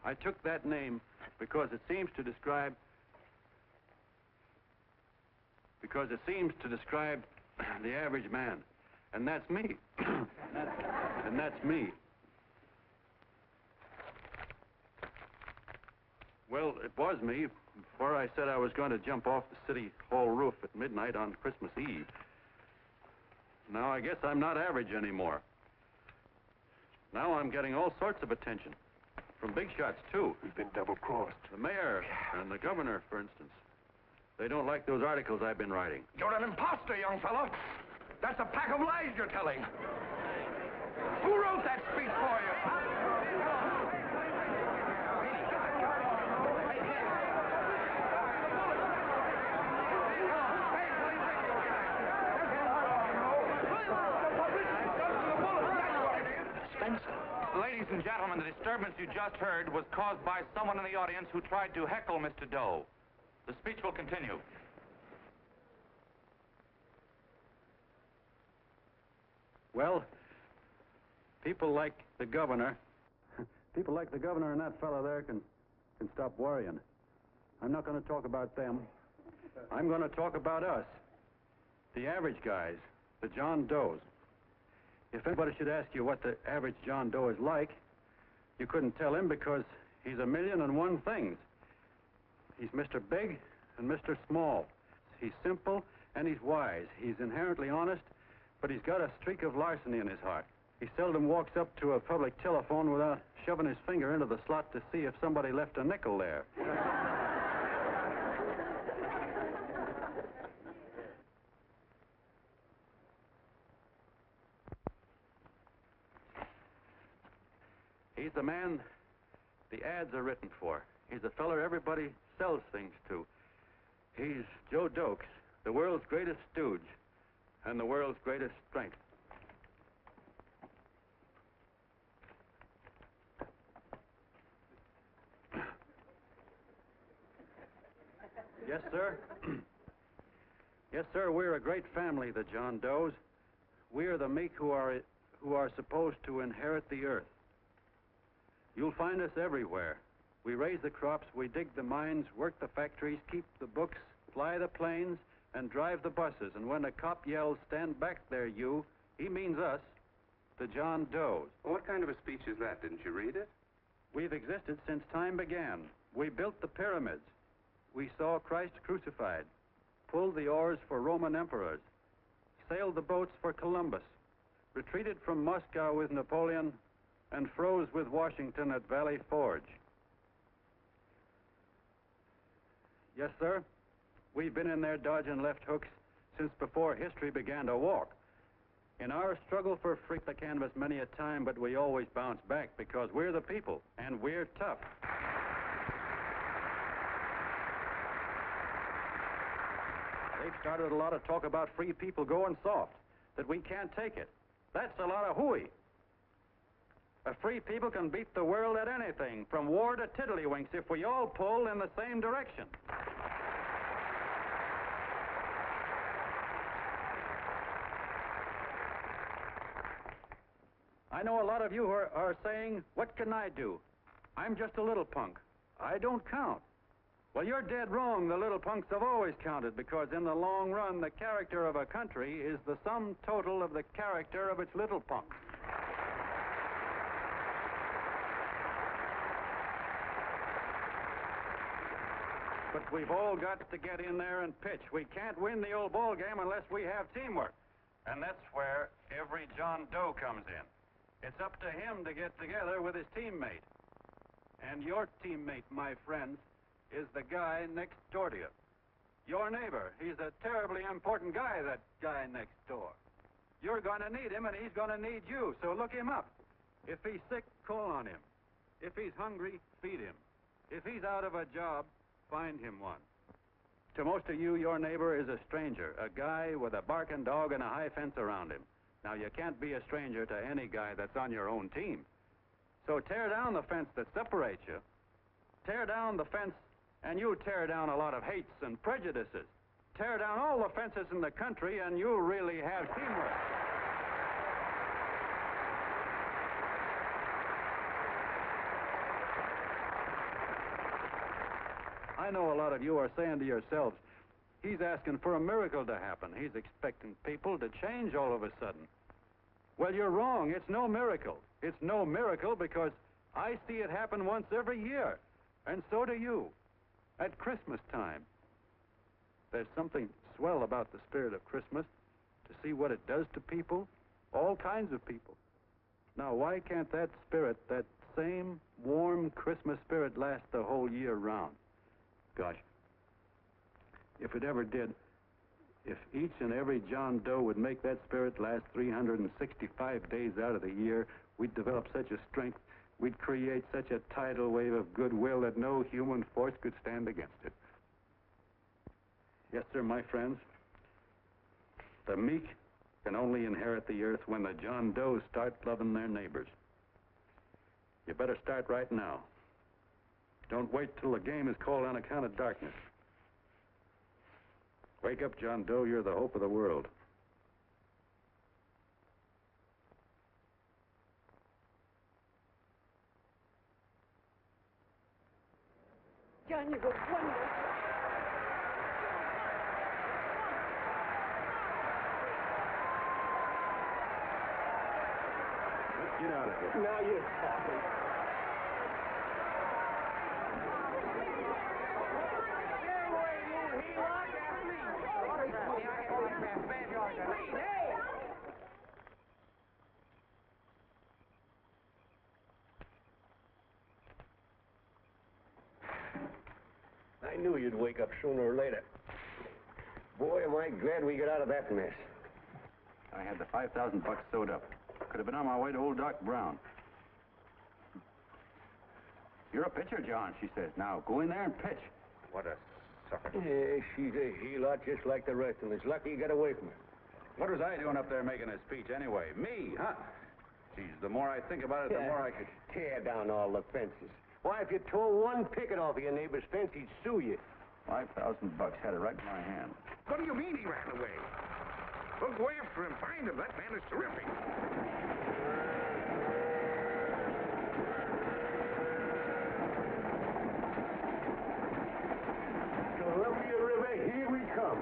I took that name because it seems to describe the average man. And that's me. And that's me. Well, it was me before I said I was going to jump off the city hall roof at midnight on Christmas Eve. Now I guess I'm not average anymore. Now I'm getting all sorts of attention. From big shots, too. We've been double-crossed. The mayor and the governor, for instance. They don't like those articles I've been writing. You're an imposter, young fellow. That's a pack of lies you're telling. Who wrote that speech for you? Ladies and gentlemen, the disturbance you just heard was caused by someone in the audience who tried to heckle Mr. Doe. The speech will continue. Well, people like the governor and that fellow there can stop worrying. I'm not going to talk about them. I'm going to talk about us, the average guys, the John Does. If anybody should ask you what the average John Doe is like, you couldn't tell him because he's a million and one things. He's Mr. Big and Mr. Small. He's simple and he's wise. He's inherently honest, but he's got a streak of larceny in his heart. He seldom walks up to a public telephone without shoving his finger into the slot to see if somebody left a nickel there. He's the man the ads are written for. He's the feller everybody sells things to. He's Joe Doe, the world's greatest stooge and the world's greatest strength. Yes, sir. Yes, sir, we're a great family, the John Does. We're the meek who are supposed to inherit the earth. You'll find us everywhere. We raise the crops, we dig the mines, work the factories, keep the books, fly the planes, and drive the buses. And when a cop yells, "Stand back there, you," he means us, the John Does. Well, what kind of a speech is that? Didn't you read it? We've existed since time began. We built the pyramids. We saw Christ crucified, pulled the oars for Roman emperors, sailed the boats for Columbus, retreated from Moscow with Napoleon, and froze with Washington at Valley Forge. Yes, sir. We've been in there dodging left hooks since before history began to walk. In our struggle for freedom, the canvas many a time, but we always bounce back because we're the people, and we're tough. They've started a lot of talk about free people going soft, that we can't take it. That's a lot of hooey. A free people can beat the world at anything, from war to tiddlywinks, if we all pull in the same direction. I know a lot of you are saying, "What can I do? I'm just a little punk. I don't count." Well, you're dead wrong. The little punks have always counted, because in the long run, the character of a country is the sum total of the character of its little punks. But we've all got to get in there and pitch. We can't win the old ball game unless we have teamwork. And that's where every John Doe comes in. It's up to him to get together with his teammate. And your teammate, my friends, is the guy next door to you. Your neighbor. He's a terribly important guy, that guy next door. You're going to need him, and he's going to need you, so look him up. If he's sick, call on him. If he's hungry, feed him. If he's out of a job, find him one. To most of you, your neighbor is a stranger, a guy with a barking dog and a high fence around him. Now, you can't be a stranger to any guy that's on your own team. So tear down the fence that separates you. Tear down the fence, and you'll tear down a lot of hates and prejudices. Tear down all the fences in the country, and you'll really have teamwork. I know a lot of you are saying to yourselves, "He's asking for a miracle to happen. He's expecting people to change all of a sudden." Well, you're wrong. It's no miracle. It's no miracle because I see it happen once every year, and so do you, at Christmas time. There's something swell about the spirit of Christmas, to see what it does to people, all kinds of people. Now, why can't that spirit, that same warm Christmas spirit, last the whole year round? Gosh, if it ever did, if each and every John Doe would make that spirit last 365 days out of the year, we'd develop such a strength, we'd create such a tidal wave of goodwill that no human force could stand against it. Yes, sir, my friends. The meek can only inherit the earth when the John Does start loving their neighbors. You better start right now. Don't wait till the game is called on account of darkness. Wake up, John Doe. You're the hope of the world. John, you go wonderful. Let's get out of here. Now you're talking. knew you'd wake up sooner or later. Boy, am I glad we got out of that mess. I had the $5,000 sewed up. Could have been on my way to old Doc Brown. You're a pitcher, John, she says. Now, go in there and pitch. What a sucker. Yeah, she's a heel-out just like the rest of them. It's lucky you got away from her. What was I doing up there making a speech anyway? Me, huh? Geez, the more I think about it, the more I could... Tear down all the fences. Why, if you tore one picket off of your neighbor's fence, he'd sue you. $5,000 had it right in my hand. What do you mean he ran away? We'll go after him, find him. That man is terrific. Columbia River, here we come.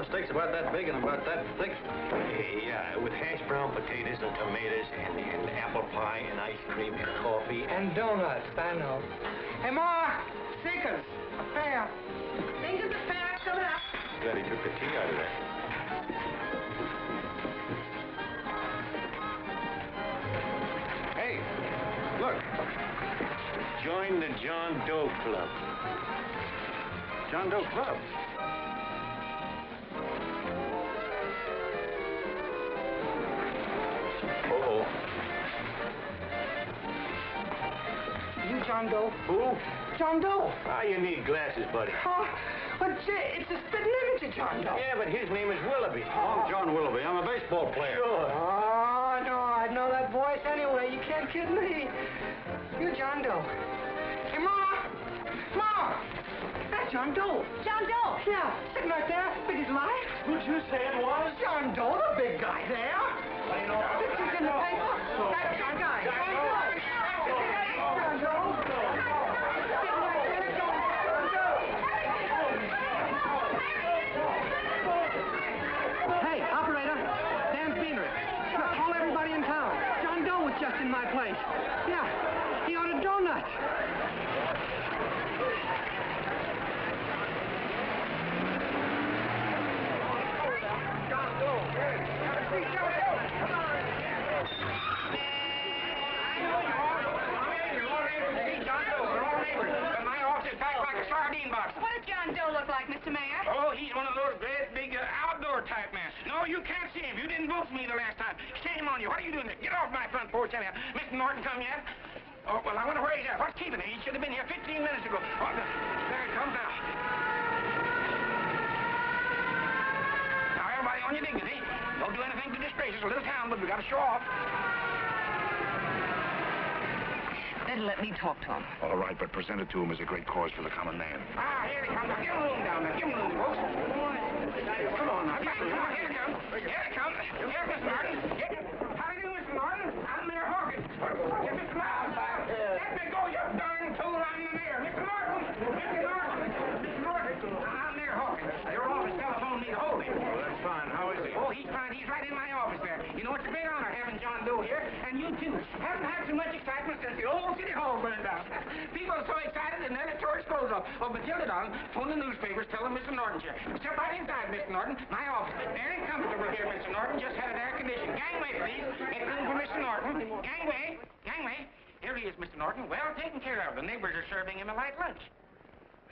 Steaks about that big and about that thick? Yeah, with hash brown potatoes and tomatoes and apple pie and ice cream and coffee. And donuts, I know. Hey, Ma, Seekers, a fair. Seekers, a fair, coming up. Glad he took the tea out of there. Hey, look. Join the John Doe Club. John Doe Club? You John Doe? Who? John Doe. Ah, you need glasses, buddy. Oh, but it's a spitting image of John Doe. Yeah, but his name is Willoughby. Long John Willoughby. I'm a baseball player. Sure. Oh, no, I'd know that voice anyway. You can't kid me. You John Doe. Hey, Ma! Ma! That's John Doe. John Doe? Yeah, sitting right there, big as life. Who'd you say it was? John Doe, the big guy there. I know. Pictures in the paper. That's John Guy. John Doe. John Doe. Hey, operator, Dan Fenrick. Call everybody in town. John Doe was just in my place. Yeah, he ordered donuts. John Doe. Hey, John Doe. Come on. My office is packed like a sardine box. What does John Doe look like, Mr. Mayor? Oh, he's one of those great big outdoor type men. No, you can't see him. You didn't vote for me the last time. Shame on you. What are you doing there? Get off my front porch anyhow. Mr. Norton come yet? Oh, well, I wonder where he's at. What's keeping him? He should have been here 15 minutes ago. Oh, there he comes now. Now, everybody on your dignity. Don't do anything to disgrace us. A little town, but we got to show off. Then let me talk to him. All right, but present it to him as a great cause for the common man. Ah, here he comes. Now, give him room down there. Give him room, folks. Come on, now. Here he comes. Here he comes. Here's Mr. Norton. How do you do, Mr. Norton? I'm Mayor Hawkins. Get Mr. Norton. Let me go, you darn tool. I'm the mayor. Mr. Norton. Mr. Norton. Mr. Norton. I'm Mayor Hawkins. Your office telephoned me to hold him. Well, that's fine. How is he? Oh, he's fine. He's right in my office there. You know, it's a great honor having John Doe here, and you too. Haven't had so much excitement since the old City Hall burned down. People are so excited and then it tore his clothes off. Oh, but Matilda, darling, phone the newspapers, tell them Mr. Norton's here. Step right inside, Mr. Norton. My office. Very comfortable here, Mr. Norton. Just had it air conditioned. Gangway, please. Make room for Mr. Norton. Gangway. Gangway. Here he is, Mr. Norton. Well taken care of. The neighbors are serving him a light lunch.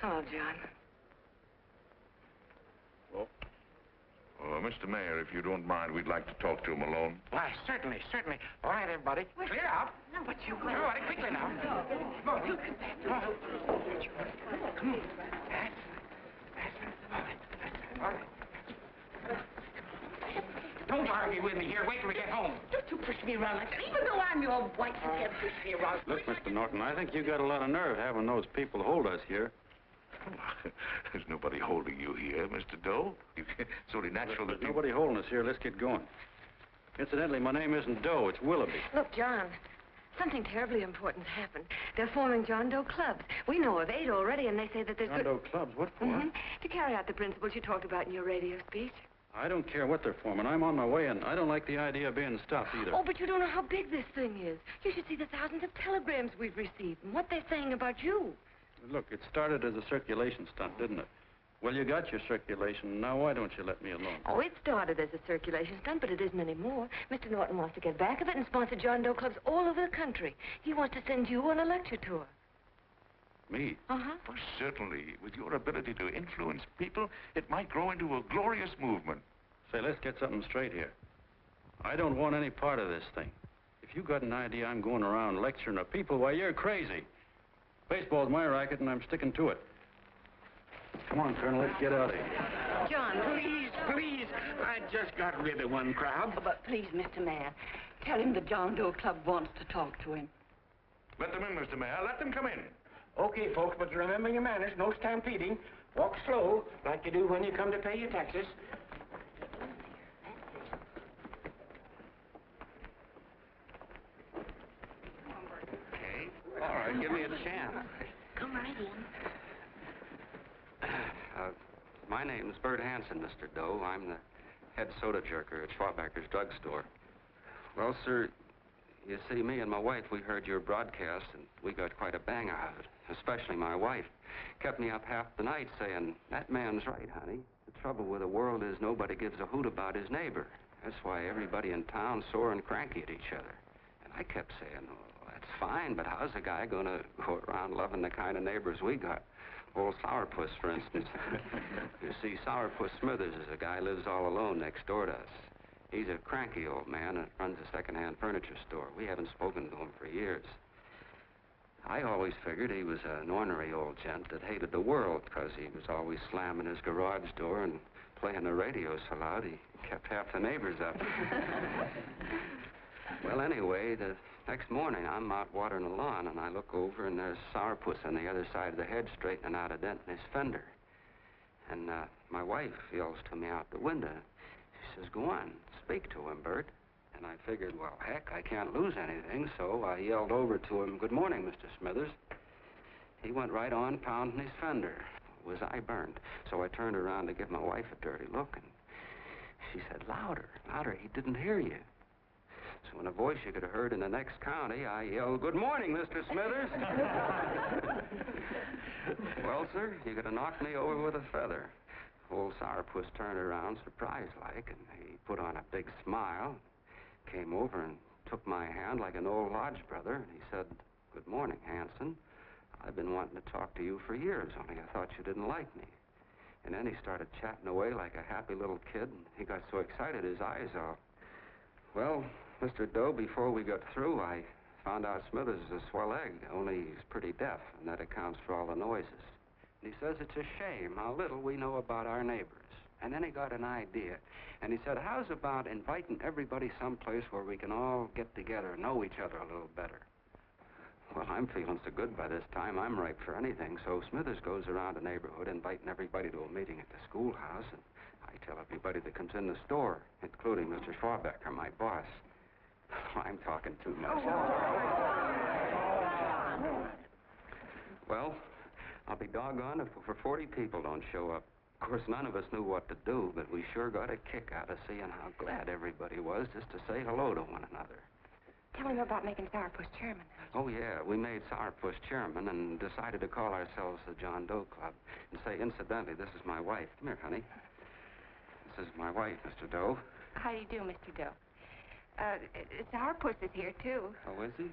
Hello, John. Well, Mr. Mayor, if you don't mind, we'd like to talk to him alone. Why, certainly, certainly. All right, everybody. Clear out. No, but you will. Everybody, quickly now. Come on. Look at that. Come on. Come on. All right. Don't argue with me here. Wait till we get home. Don't you push me around like that. Even though I'm your wife, you can't push me around. Look, Mr. Norton, I think you got a lot of nerve having those people hold us here. There's nobody holding you here, Mr. Doe. It's only natural that There's nobody holding us here. Let's get going. Incidentally, my name isn't Doe. It's Willoughby. Look, John, something terribly important's happened. They're forming John Doe clubs. We know of 8 already, and they say that there's John Doe clubs? What for? To carry out the principles you talked about in your radio speech. I don't care what they're forming. I'm on my way, and I don't like the idea of being stopped either. Oh, but you don't know how big this thing is. You should see the thousands of telegrams we've received and what they're saying about you. Look, it started as a circulation stunt, didn't it? Well, you got your circulation. Now, why don't you let me alone? Oh, it started as a circulation stunt, but it isn't anymore. Mr. Norton wants to get back of it and sponsor John Doe clubs all over the country. He wants to send you on a lecture tour. Me? Uh-huh. Well, certainly. With your ability to influence people, it might grow into a glorious movement. Say, let's get something straight here. I don't want any part of this thing. If you got an idea I'm going around lecturing the people, why, you're crazy. Baseball's my racket, and I'm sticking to it. Come on, Colonel, let's get out of here. John, Please, please. I just got rid of one crowd. But please, Mr. Mayor, tell him the John Doe Club wants to talk to him. Let them in, Mr. Mayor. Let them come in. Okay, folks, but remember your manners. No stampeding. Walk slow, like you do when you come to pay your taxes. Okay. All right, give me a chance. come right in. My name's Bert Hanson, Mr. Doe. I'm the head soda jerker at Schwabacker's drugstore. Well, sir, you see, me and my wife, we heard your broadcast, and we got quite a bang out of it. Especially my wife. Kept me up half the night saying, that man's right, honey. The trouble with the world is nobody gives a hoot about his neighbor. That's why everybody in town's sore and cranky at each other. And I kept saying, well, that's fine, but how's a guy going to go around loving the kind of neighbors we got? Old Sourpuss, for instance. You see, Sourpuss Smithers is a guy who lives all alone next door to us. He's a cranky old man that runs a second-hand furniture store. We haven't spoken to him for years. I always figured he was an ornery old gent that hated the world because he was always slamming his garage door and playing the radio so loud he kept half the neighbors up. Well, anyway, the next morning I'm out watering the lawn and I look over and there's Sourpuss on the other side of the hedge straightening out a dent in his fender. And my wife yells to me out the window. She says, go on, speak to him, Bert. And I figured, well, heck, I can't lose anything, so I yelled over to him, good morning, Mr. Smithers. He went right on pounding his fender. Was I burned? So I turned around to give my wife a dirty look, and she said, louder, louder, he didn't hear you. So in a voice you could have heard in the next county, I yelled, good morning, Mr. Smithers. Well, sir, you could have knocked me over with a feather. Old Sourpuss turned around surprised-like, and he put on a big smile, came over and took my hand like an old lodge brother, and he said, good morning, Hanson. I've been wanting to talk to you for years, only I thought you didn't like me. And then he started chatting away like a happy little kid, and he got so excited his eyes all... Well, Mr. Doe, before we got through, I found out Smithers is a swell egg, only he's pretty deaf, and that accounts for all the noises. And he says it's a shame how little we know about our neighbors. And then he got an idea, and he said, how's about inviting everybody someplace where we can all get together and know each other a little better? Well, I'm feeling so good by this time, I'm ripe for anything, so Smithers goes around the neighborhood inviting everybody to a meeting at the schoolhouse, and I tell everybody that comes in the store, including Mr. Schwabacker, my boss. I'm talking too much. Well, I'll be doggone if over 40 people don't show up. Of course, none of us knew what to do, but we sure got a kick out of seeing how glad everybody was just to say hello to one another. Tell him about making Sourpuss chairman. Oh, yeah, we made Sourpuss chairman and decided to call ourselves the John Doe Club. And say, incidentally, this is my wife. Come here, honey. This is my wife, Mr. Doe. How do you do, Mr. Doe? It's our puss is here, too. Oh, is he?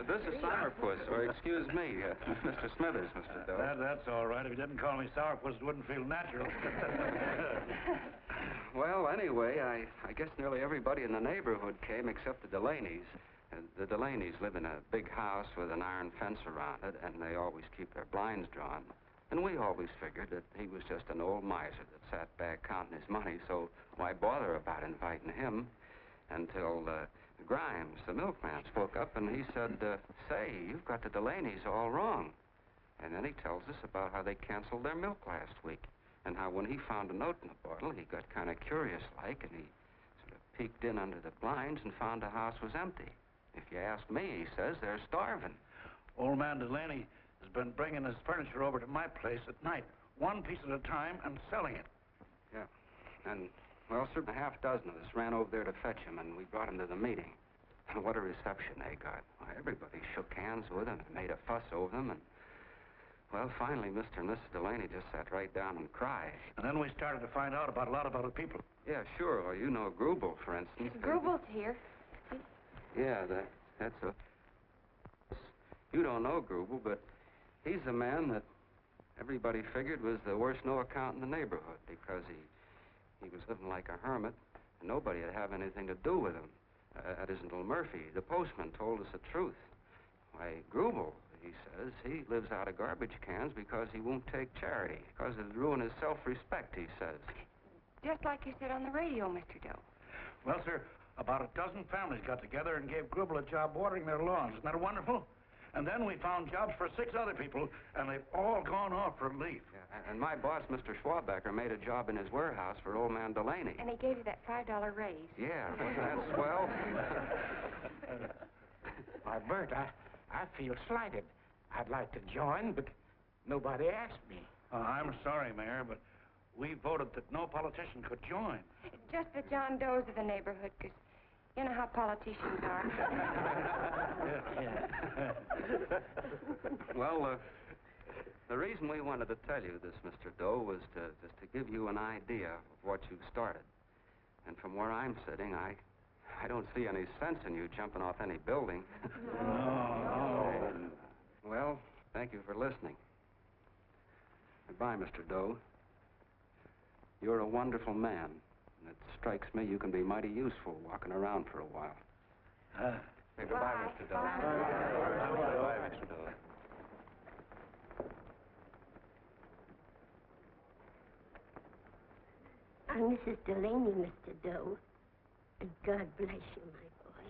This is Sourpuss, or excuse me, Mr. Smithers, Mr. Doe. That's all right. If you didn't call me Sourpuss, it wouldn't feel natural. Well, anyway, I guess nearly everybody in the neighborhood came except the Delaney's. The Delaney's live in a big house with an iron fence around it, and they always keep their blinds drawn. And we always figured that he was just an old miser that sat back counting his money, so why bother about inviting him? Until Grimes, the milkman, spoke up, and he said, say, you've got the Delaney's all wrong. And then he tells us about how they canceled their milk last week, and how when he found a note in the bottle, he got kind of curious-like, and he sort of peeked in under the blinds and found the house was empty. If you ask me, he says, they're starving. Old man Delaney has been bringing his furniture over to my place at night, one piece at a time, and selling it. Yeah. And, well, sir, a half dozen of us ran over there to fetch him, and we brought him to the meeting. And what a reception they got. Why, everybody shook hands with him and made a fuss over them, and, well, finally, Mr. and Mrs. Delaney just sat right down and cried. And then we started to find out about a lot of other people. Yeah, sure. Well, you know Grubel, for instance. Grubel's here. Yeah, that's a... You don't know Grubel, but he's the man that everybody figured was the worst no-account in the neighborhood because he was living like a hermit, and nobody would have anything to do with him. That isn't Little Murphy. The postman told us the truth. Why, Grubel, he says, he lives out of garbage cans because he won't take charity, because it'd ruin his self-respect, he says. Just like you said on the radio, Mr. Doe. Well, sir, about a dozen families got together and gave Grubel a job watering their lawns. Isn't that wonderful? And then we found jobs for 6 other people, and they've all gone off for leave. Yeah, and my boss, Mr. Schwabecker, made a job in his warehouse for old man Delaney. And he gave you that $5 raise. Yeah, wasn't that swell? Why, Bert, I feel slighted. I'd like to join, but nobody asked me. I'm sorry, Mayor, but we voted that no politician could join. Just the John Does of the neighborhood, because you know how politicians are. Well, the reason we wanted to tell you this, Mr. Doe, was to give you an idea of what you've started. And from where I'm sitting, I don't see any sense in you jumping off any building. No. Well, thank you for listening. Goodbye, Mr. Doe. You're a wonderful man. And it strikes me you can be mighty useful walking around for a while. Goodbye, Mr. Doe. Goodbye, Mr. Doe. I'm Mrs. Delaney, Mr. Doe. And God bless you, my boy.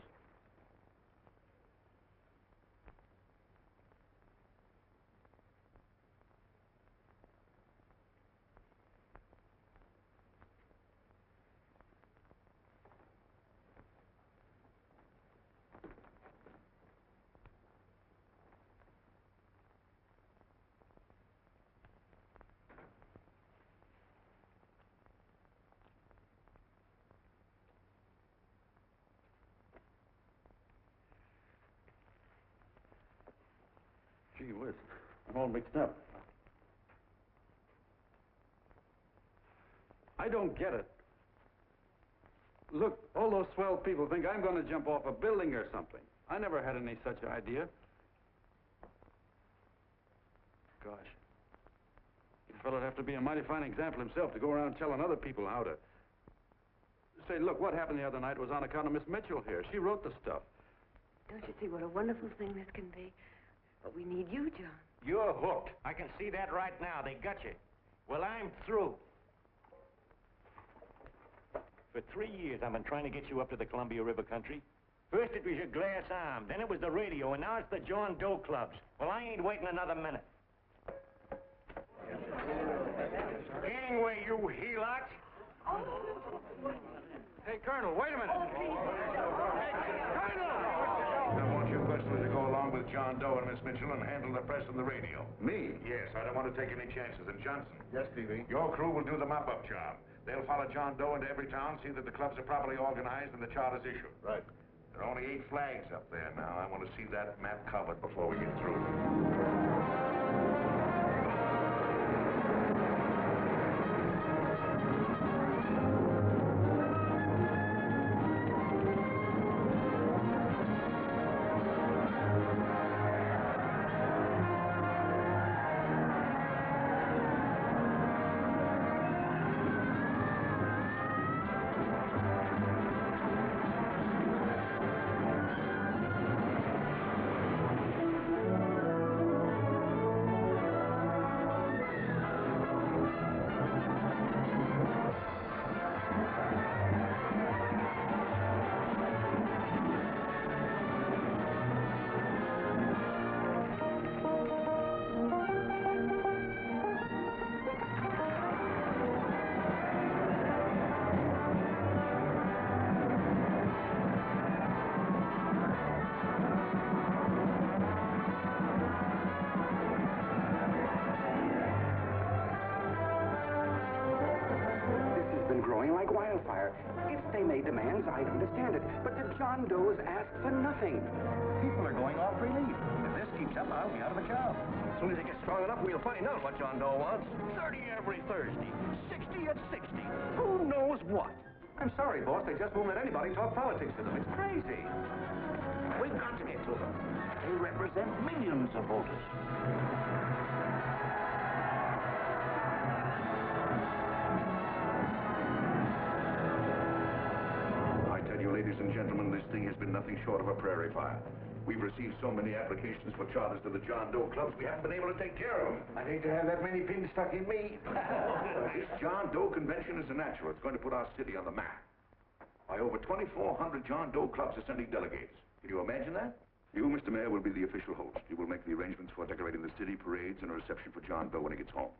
Gee whiz, I'm all mixed up. I don't get it. Look, all those swell people think I'm going to jump off a building or something. I never had any such idea. Gosh. The fellow'd have to be a mighty fine example himself to go around telling other people how to... Say, look, what happened the other night was on account of Miss Mitchell here. She wrote the stuff. Don't you see what a wonderful thing this can be? But we need you, John. You're hooked. I can see that right now. They got you. Well, I'm through. For 3 years, I've been trying to get you up to the Columbia River country. First it was your glass arm, then it was the radio, and now it's the John Doe clubs. Well, I ain't waiting another minute. Gangway, you helots! Hey, Colonel, wait a minute. Colonel! I want you personally to go along with John Doe and Miss Mitchell and handle the press and the radio. Me? Yes, I don't want to take any chances. And Johnson? Yes, Stevie? Your crew will do the mop-up job. They'll follow John Doe into every town, see that the clubs are properly organized and the charters issued. Right. There are only 8 flags up there now. I want to see that map covered before we get through. satire. If they made demands, I'd understand it. But the John Does ask for nothing. People are going off relief. If this keeps up, I'll be out of a job. As soon as it gets strong enough, we'll find out what John Doe wants. 30 every Thursday. 60 at 60. Who knows what? I'm sorry, boss. They just won't let anybody talk politics to them. It's crazy. We've got to get to them. They represent millions of voters. I tell you, ladies and gentlemen, this thing has been nothing short of a prairie fire. We've received so many applications for charters to the John Doe clubs, we haven't been able to take care of them. I'd hate to have that many pins stuck in me. This John Doe convention is a natural. It's going to put our city on the map. By over 2,400 John Doe clubs are sending delegates. Can you imagine that? You, Mr. Mayor, will be the official host. You will make the arrangements for decorating the city, parades, and a reception for John Doe when he gets home.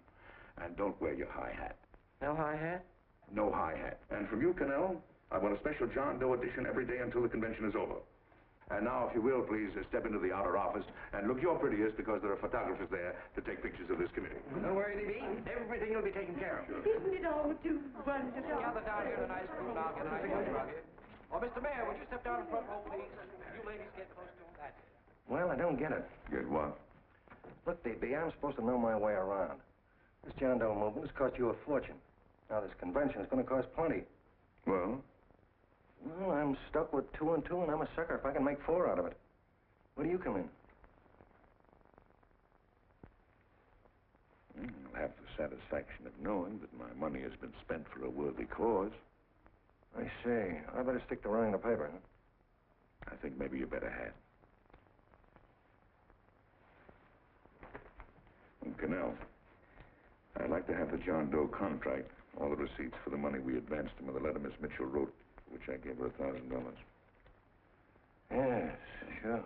And don't wear your high hat. No high hat? No high hat. And from you, Cannell, I want a special John Doe edition every day until the convention is over. And now, if you will, please step into the outer office and look your prettiest because there are photographers there to take pictures of this committee. Don't worry, D.B. Everything will be taken care of. Isn't it all too wonderful? Gather down here in a nice group now. Get a nice rug here. Oh, Mr. Mayor, would you step down in front row, please? You ladies get close to him. That's it. Well, I don't get it. Get what? Look, D.B., I'm supposed to know my way around. This John Doe movement has cost you a fortune. Now, this convention is going to cost plenty. Well? Well, I'm stuck with 2 and 2, and I'm a sucker if I can make 4 out of it. Where do you come in? I'll have the satisfaction of knowing that my money has been spent for a worthy cause. I see. I better stick to running the paper, huh? I think maybe you better have. And Cannell, I'd like to have the John Doe contract, all the receipts for the money we advanced him with the letter Miss Mitchell wrote, which I gave her $1,000. Yes, sure.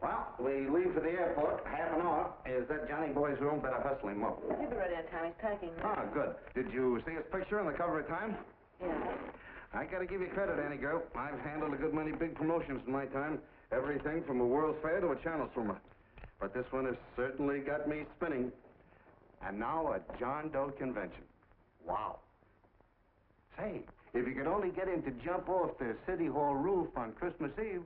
Well, we leave for the airport. Half an hour. Is that Johnny boy's room? Better hustle him up. He'll be ready on time. He's packing. Ah, good. Did you see his picture on the cover of Time? Yeah. I gotta give you credit, Annie girl. I've handled a good many big promotions in my time. Everything from a World Fair to a channel swimmer. But this one has certainly got me spinning. And now a John Doe convention. Wow. Say, if you could only get him to jump off the City Hall roof on Christmas Eve,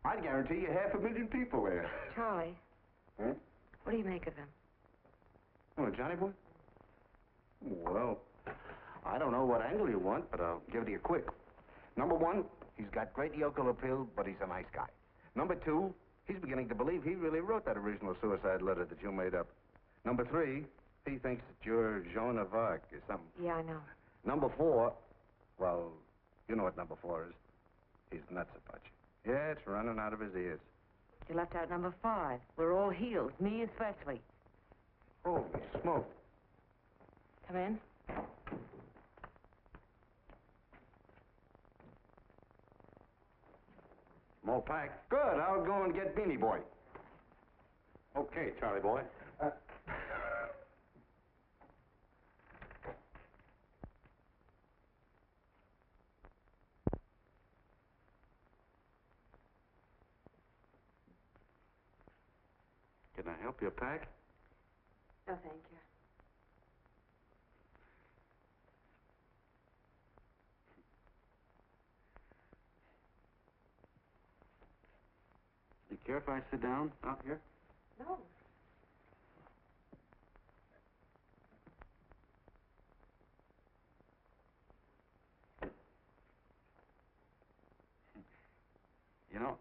I'd guarantee you 500,000 people there. Charlie. Huh? What do you make of him? Oh, Johnny boy? Well, I don't know what angle you want, but I'll give it to you quick. Number 1, he's got great yokel appeal, but he's a nice guy. Number 2, he's beginning to believe he really wrote that original suicide letter that you made up. Number 3, he thinks that you're Joan of Arc or something. Yeah, I know. Number 4, well, you know what number 4 is. He's nuts about you. Yeah, it's running out of his ears. You left out number 5. We're all healed, me especially. Holy smoke. Come in. Small pack. Good. I'll go and get Beanie Boy. Okay, Charlie boy. Can I help you pack? No, thank you. You care if I sit down out here? No. You know,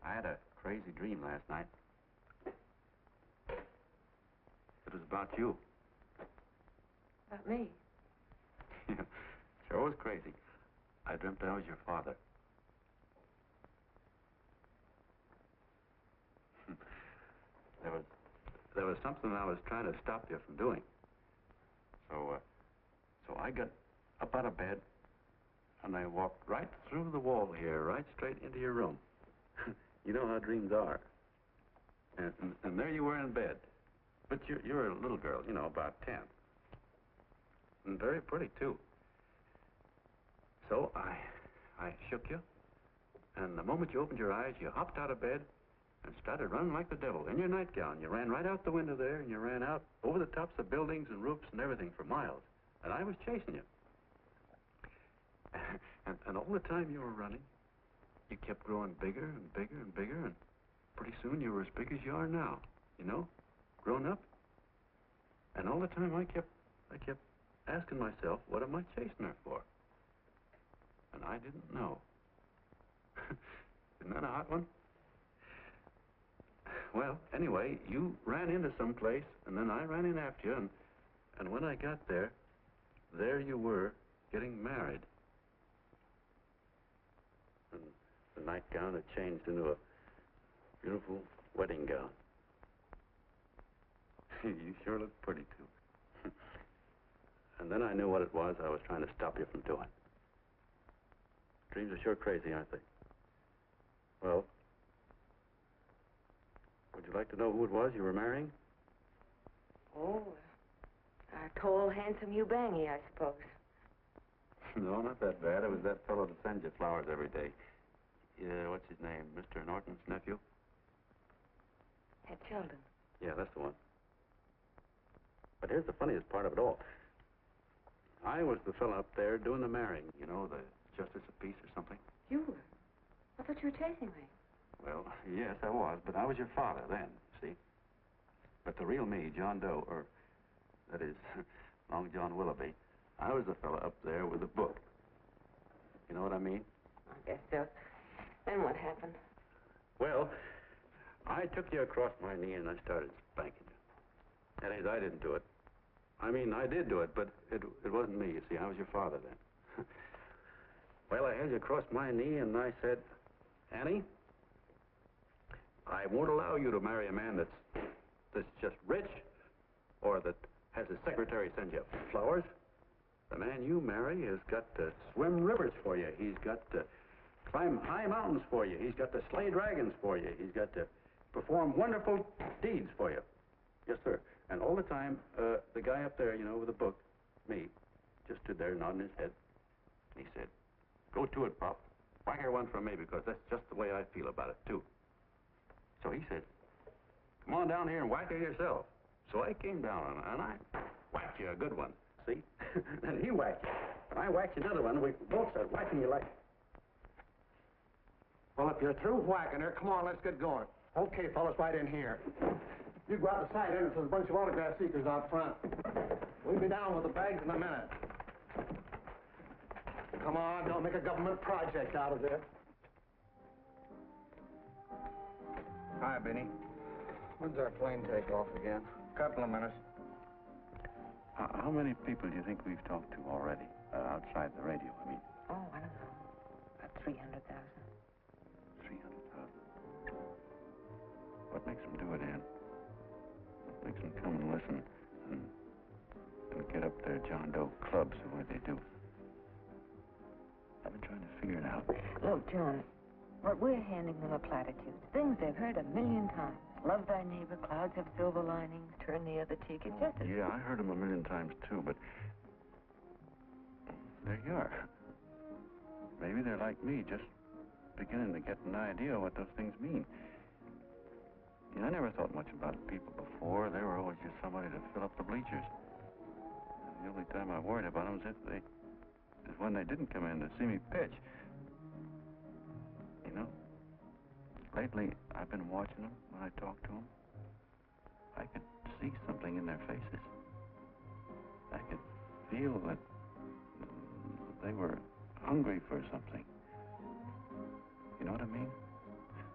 I had a crazy dream last night. It was about you. About me? Sure was crazy. I dreamt I was your father. There was something I was trying to stop you from doing. So I got up out of bed, and I walked right through the wall here, right straight into your room. You know how dreams are. And there you were in bed. But you're a little girl, you know, about 10. And very pretty, too. So I shook you, and the moment you opened your eyes, you hopped out of bed and started running like the devil in your nightgown. You ran right out the window there, and you ran out over the tops of buildings and roofs and everything for miles. And I was chasing you. And all the time you were running, you kept growing bigger and bigger and bigger, and pretty soon you were as big as you are now, you know, grown up. And all the time I kept asking myself, what am I chasing her for? And I didn't know. Isn't that a hot one? Well, anyway, you ran into some place, and then I ran in after you, and when I got there, there you were, getting married. And the nightgown had changed into a beautiful wedding gown. You sure look pretty, too. And then I knew what it was I was trying to stop you from doing. Dreams are sure crazy, aren't they? Well, would you like to know who it was you were marrying? Oh, a tall, handsome Eubangi, I suppose. No, not that bad. It was that fellow that sends you flowers every day. What's his name? Mr. Norton's nephew? Ed Sheldon. Yeah, that's the one. But here's the funniest part of it all. I was the fellow up there doing the marrying, you know, the justice of peace or something. You were? I thought you were chasing me. Well, yes, I was, but I was your father then, see? But the real me, John Doe, or that is, Long John Willoughby, I was the fellow up there with the book. You know what I mean? I guess so. Then what happened? Well, I took you across my knee and I started spanking you. That is, I didn't do it. I mean, I did do it, but it wasn't me, you see. I was your father then. Well, I held you across my knee and I said, Annie, I won't allow you to marry a man that's just rich or that has his secretary send you flowers. The man you marry has got to swim rivers for you. He's got to climb high mountains for you. He's got to slay dragons for you. He's got to perform wonderful deeds for you. Yes, sir. And all the time, the guy up there, you know, with the book, me, just stood there nodding his head. He said, go to it, Pop. Whack her one from me, because that's just the way I feel about it, too. So he said, come on down here and whack her yourself. So I came down, and I whacked you a good one, see? And he whacked you. And I whacked you another one, and we both started whacking you like... Well, if you're through whacking her, come on, let's get going. Okay, fellas, right in here. You go out the side entrance, there's a bunch of autograph seekers out front. We'll be down with the bags in a minute. Come on, don't make a government project out of this. Hi, Benny. When's our plane take off again? Couple of minutes. How many people do you think we've talked to already, outside the radio, I mean? Oh, I don't know. About 300,000. 300,000. What makes them do it, Ann? What makes them come and listen and get up their John Doe clubs the way they do? I've been trying to figure it out. Look, John, what we're handing them are platitudes. Things they've heard 1,000,000 times. Love thy neighbor, clouds have silver linings, turn the other cheek. It's just as... Yeah, I heard them 1,000,000 times, too, but... there you are. Maybe they're like me, just beginning to get an idea of what those things mean. You know, I never thought much about people before. They were always just somebody to fill up the bleachers. And the only time I worried about them is when they didn't come in to see me pitch. You know, lately I've been watching them when I talk to them. I could see something in their faces. I could feel that they were hungry for something. You know what I mean?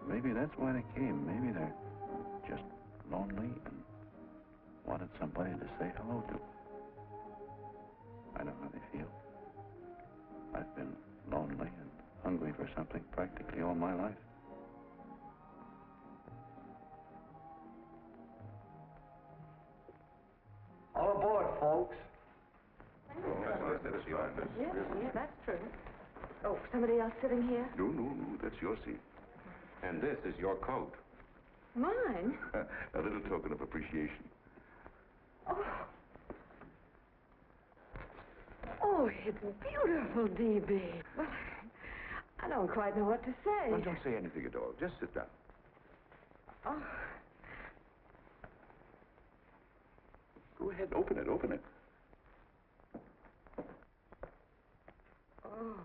Maybe that's why they came. Maybe they're just lonely and wanted somebody to say hello to. I know how they feel. I've been lonely and hungry for something practically all my life. All aboard, folks. Yeah, that's true. Oh, somebody else sitting here? No, that's your seat. And this is your coat. Mine? A little token of appreciation. Oh, it's beautiful, D.B. Well, I don't quite know what to say. Well, don't say anything at all. Just sit down. Oh. Go ahead, open it. Oh.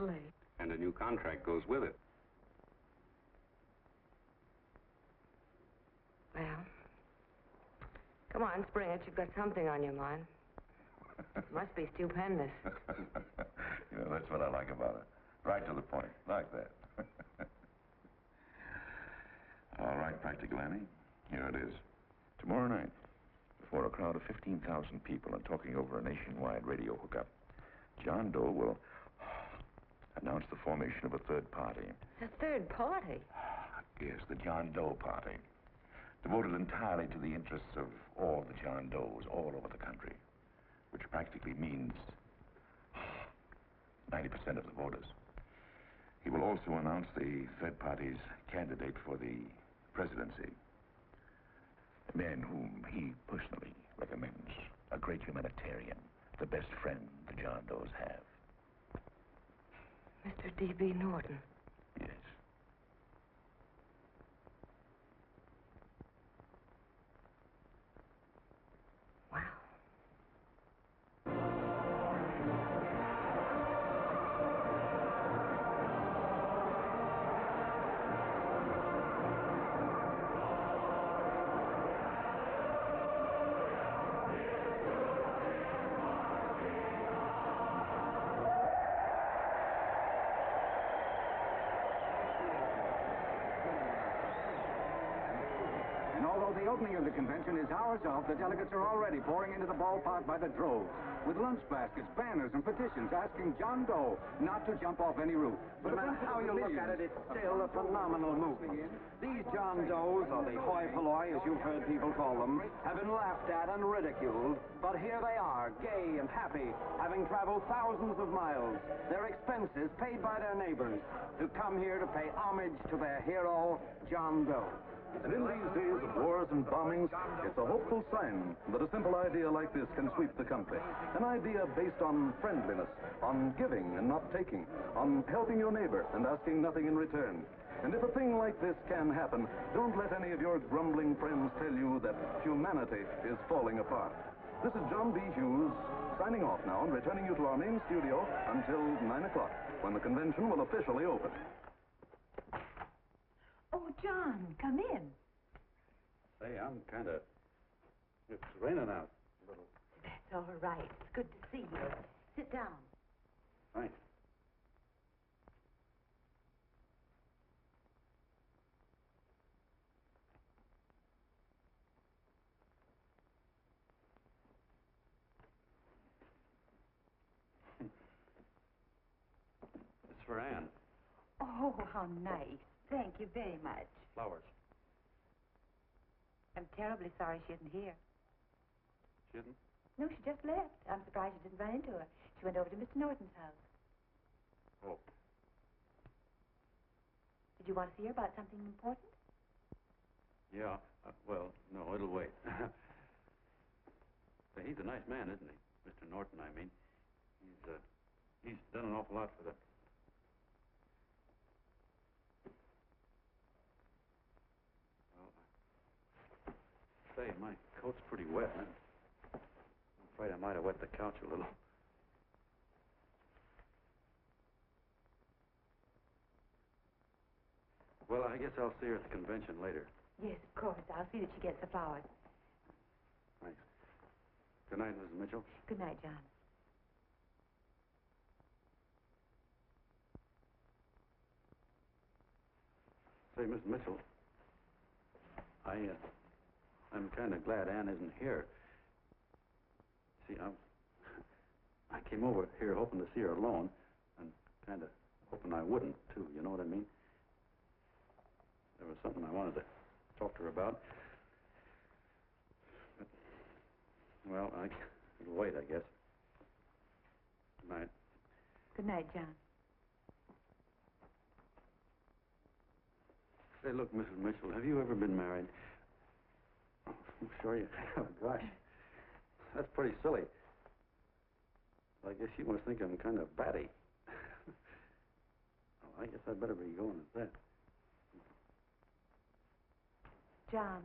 lovely. And a new contract goes with it. Well, come on, spring it. You've got something on your mind. It must be stupendous. You know, that's what I like about it. Right to the point. Like that. All right, Practical Annie. Here it is. Tomorrow night, before a crowd of 15,000 people and talking over a nationwide radio hookup, John Doe will announce the formation of a third party. A third party? Yes, the John Doe Party. Devoted entirely to the interests of all the John Does all over the country, which practically means 90% of the voters. He will also announce the third party's candidate for the presidency. A man whom he personally recommends, a great humanitarian, the best friend the John Does have. Mr. D.B. Norton. Yes. Wow. And although the opening of the convention is hours off, the delegates are already pouring into the ballpark by the droves, with lunch baskets, banners, and petitions asking John Doe not to jump off any roof. But no matter how you look at it, it's still a phenomenal movement. These John Does, or the hoi polloi, as you've heard people call them, have been laughed at and ridiculed, but here they are, gay and happy, having traveled thousands of miles, their expenses paid by their neighbors, to come here to pay homage to their hero, John Doe. And in these days of wars and bombings, it's a hopeful sign that a simple idea like this can sweep the country. An idea based on friendliness, on giving and not taking, on helping your neighbor and asking nothing in return. And if a thing like this can happen, don't let any of your grumbling friends tell you that humanity is falling apart. This is John B. Hughes, signing off now and returning you to our main studio until 9 o'clock, when the convention will officially open. Oh, John, come in. Say, I'm kind of... It's raining out a little. That's all right. It's good to see you. Sit down. Thanks. It's for Anne. Oh, how nice. Thank you very much. Flowers. I'm terribly sorry she isn't here. She isn't? No, she just left. I'm surprised you didn't run into her. She went over to Mr. Norton's house. Oh. Did you want to see her about something important? Yeah. Well, no, it'll wait. Say, he's a nice man, isn't he? Mr. Norton, I mean. He's done an awful lot for the... Say, my coat's pretty wet. I'm afraid I might have wet the couch a little. Well, I guess I'll see her at the convention later. Yes, of course. I'll see that she gets the flowers. Thanks. Good night, Mrs. Mitchell. Good night, John. Say, Miss Mitchell, I'm kind of glad Anne isn't here. See, I came over here hoping to see her alone, and kind of hoping I wouldn't, too, you know what I mean? There was something I wanted to talk to her about. But, well, it'll wait, I guess. Good night. Good night, John. Say, look, Mrs. Mitchell, have you ever been married? I'm sure you have. Gosh, that's pretty silly. I guess you must think I'm kind of batty. Well, I guess I'd better be going at that. John,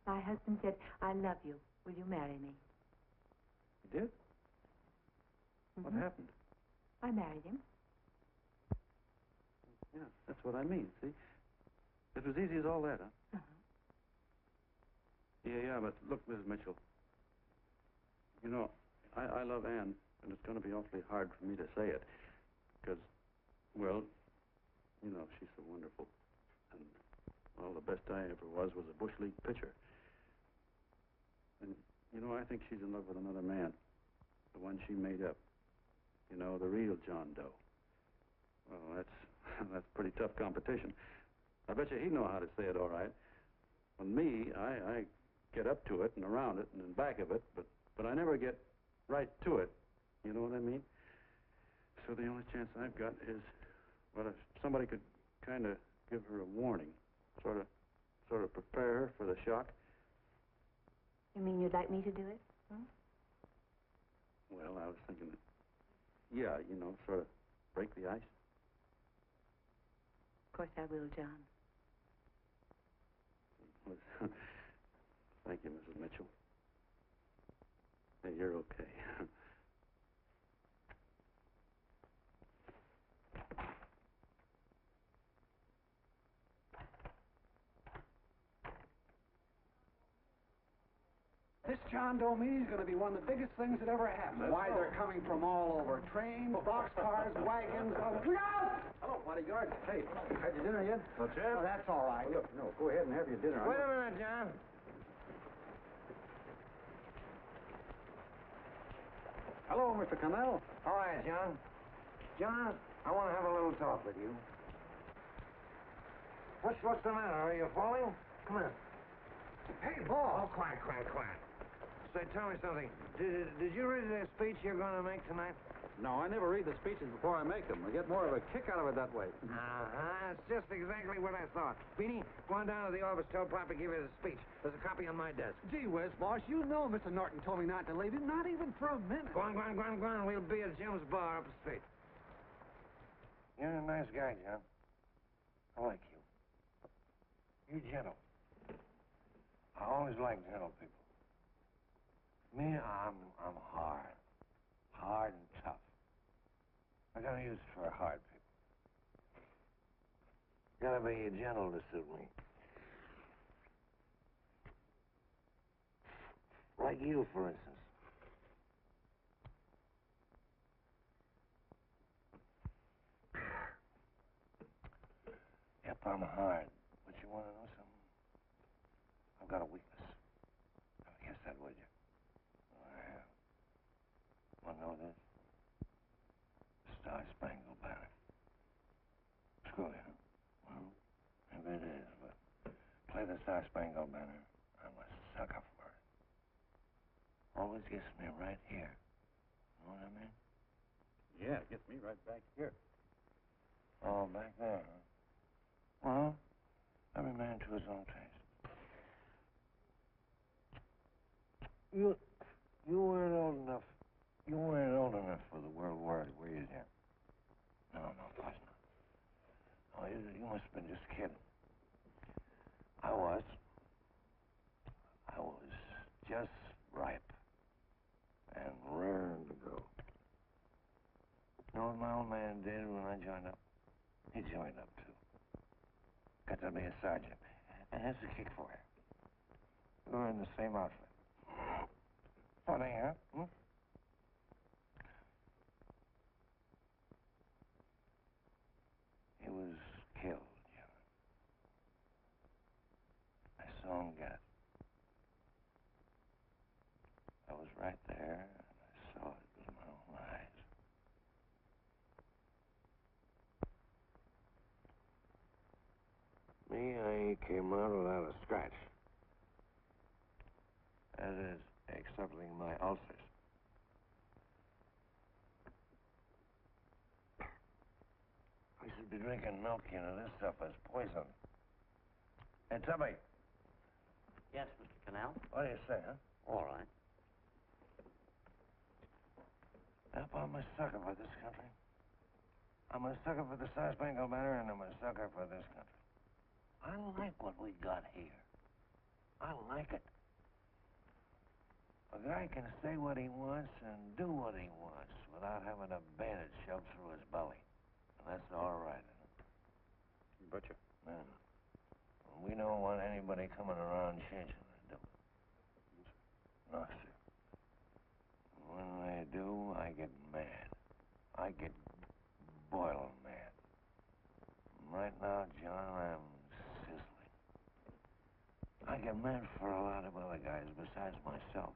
my husband said, I love you. Will you marry me? You did? What happened? I married him. Yeah, that's what I mean, see? It was easy as all that, huh? Yeah, but look, Mrs. Mitchell. You know, I love Anne, and it's going to be awfully hard for me to say it. Because, well, you know, she's so wonderful. And, well, the best I ever was a Bush League pitcher. And, you know, I think she's in love with another man. The one she made up. You know, the real John Doe. Well, that's pretty tough competition. I bet you he'd know how to say it all right. With me, I get up to it and around it and in back of it, but I never get right to it. You know what I mean? So the only chance I've got is, well, if somebody could kind of give her a warning, sort of prepare her for the shock. You mean you'd like me to do it? Hmm? Well, I was thinking that, yeah, you know, sort of break the ice. Of course I will, John. Thank you, Mrs. Mitchell. Hey, you're okay. This John Doe meeting is going to be one of the biggest things that ever happened. Why, they're coming from all over. Trains, boxcars, wagons. Look out! Hello, bodyguard. Hey, had your dinner yet? Not yet. Oh, that's all right. Look, no, go ahead and have your dinner. Wait a minute, John. Hello, Mr. Connell. All right, John. John, I want to have a little talk with you. What's the matter? Are you falling? Come here. Hey, boss. Oh, quiet. Say, tell me something. Did you read the speech you're going to make tonight? No, I never read the speeches before I make them. I get more of a kick out of it that way. That's just exactly what I thought. Beanie, go on down to the office, tell Papa to give you the speech. There's a copy on my desk. Gee whiz, boss, you know Mr. Norton told me not to leave him, not even for a minute. Go on. We'll be at Jim's bar up the street. You're a nice guy, John. I like you. You're gentle. I always like gentle people. Me, I'm hard. Hard and tough. I got a use for hard people. Gotta be gentle to suit me. Like you, for instance. Yep, I'm hard. But you want to know something? I've got a weakness. I guess that, would you? I have. Want to know this? Star-Spangled Banner. Screw you. Well, maybe it is, but play the Star-Spangled Banner. I'm a sucker for it. Always gets me right here. Know what I mean? Yeah, it gets me right back here. Oh, back there, huh? Well, every man to his own taste. You weren't old enough. You weren't old enough for the World War, were you, Jim? No, of course not. Oh, you must have been just kidding. I was just ripe and raring to go. You know what my old man did when I joined up? He joined up, too. Got to be a sergeant. And here's the kick for you. We were in the same outfit. Funny, huh? Hmm? He was killed, John. I saw him get it. I was right there, and I saw it with my own eyes. Me, I came out without a scratch. That is, excepting my ulcers. We should be drinking milk, you know. This stuff is poison. Hey, Tubby. Yes, Mr. Canal? What do you say, huh? All right. Yep, I'm a sucker for this country. I'm a sucker for the Star-Spangled Banner, and I'm a sucker for this country. I like what we got here. I like it. A guy can say what he wants and do what he wants without having a bayonet shoved through his belly. And that's all right. You betcha. Man, we don't want anybody coming around changing it, do we? No, sir. When they do, I get mad. I get boiling mad. Right now, John, I'm sizzling. I get mad for a lot of other guys besides myself.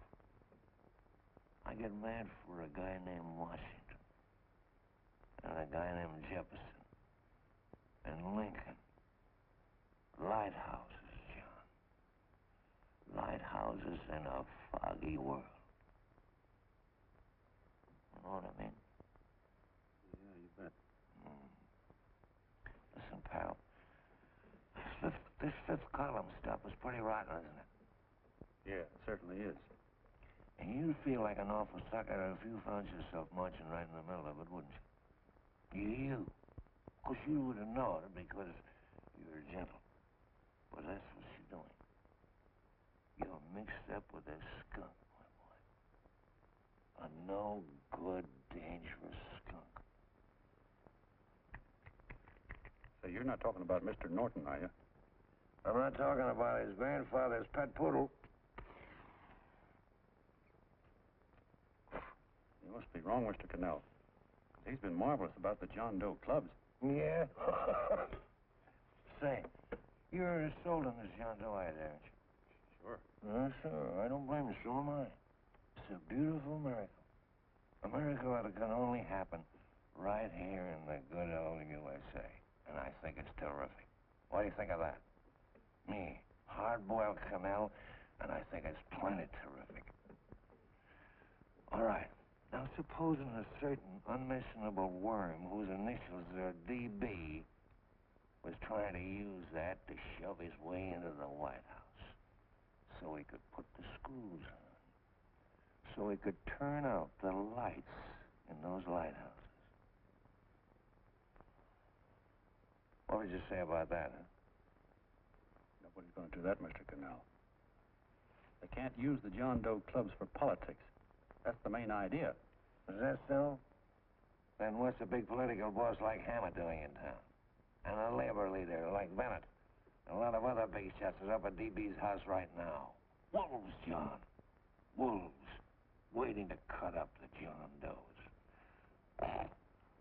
I get mad for a guy named Washington, and a guy named Jefferson, and Lincoln. Lighthouses, John. Lighthouses in a foggy world. You know what I mean? Yeah, you bet. Listen, pal. This fifth column stuff is pretty rotten, isn't it? Yeah, it certainly is. And you'd feel like an awful sucker if you found yourself marching right in the middle of it, wouldn't you? You. Of course, you would have known it because you're gentle. But that's what you're doing. You're mixed up with a skunk, my boy. A no-good, dangerous skunk. So you're not talking about Mr. Norton, are you? I'm not talking about his grandfather's pet poodle. You must be wrong, Mr. Cannell. He's been marvelous about the John Doe clubs. Yeah? Say, you're as sold on this John Doe idea, aren't you? Sure. Sure. I don't blame you. So am I. It's a beautiful miracle. A miracle that can only happen right here in the good old USA. And I think it's terrific. What do you think of that? Me, hard-boiled Cannell, and I think it's plenty terrific. All right. Now, supposing a certain unmentionable worm whose initials are DB was trying to use that to shove his way into the White House so he could put the screws on, so he could turn out the lights in those lighthouses. What would you say about that, huh? Nobody's going to do that, Mr. Cannell. They can't use the John Doe clubs for politics. That's the main idea. Is that so? Then what's a big political boss like Hammer doing in town? And a labor leader like Bennett? And a lot of other big shots are up at DB's house right now. Wolves, John. Wolves. Waiting to cut up the John Does.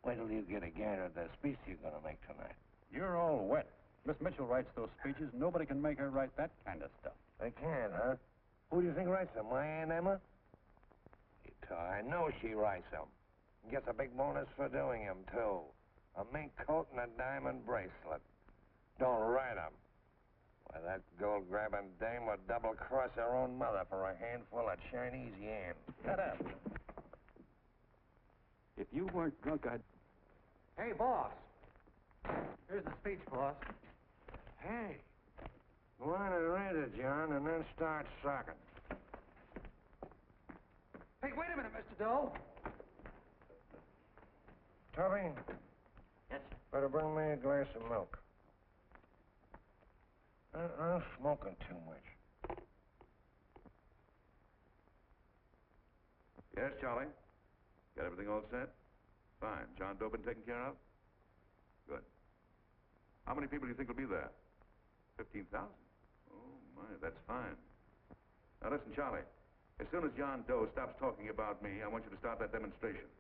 Wait till you get a gander at the speech you're going to make tonight. You're all wet. Miss Mitchell writes those speeches. Nobody can make her write that kind of stuff. They can't, huh? Who do you think writes them? My Aunt Emma? I know she writes them. And gets a big bonus for doing them, too. A mink coat and a diamond bracelet. Don't write them. Why, that gold-grabbing dame would double-cross her own mother for a handful of Chinese yams. Shut up. If you weren't drunk, I'd... Hey, boss. Here's the speech, boss. Hey. Go on and read it, John, and then start sucking. Hey, wait a minute, Mr. Doe. Tubby? Yes, sir. Better bring me a glass of milk. I'm smoking too much. Yes, Charlie? Got everything all set? Fine. John Doe been taken care of? Good. How many people do you think will be there? 15,000? Oh, my, that's fine. Now, listen, Charlie. As soon as John Doe stops talking about me, I want you to start that demonstration.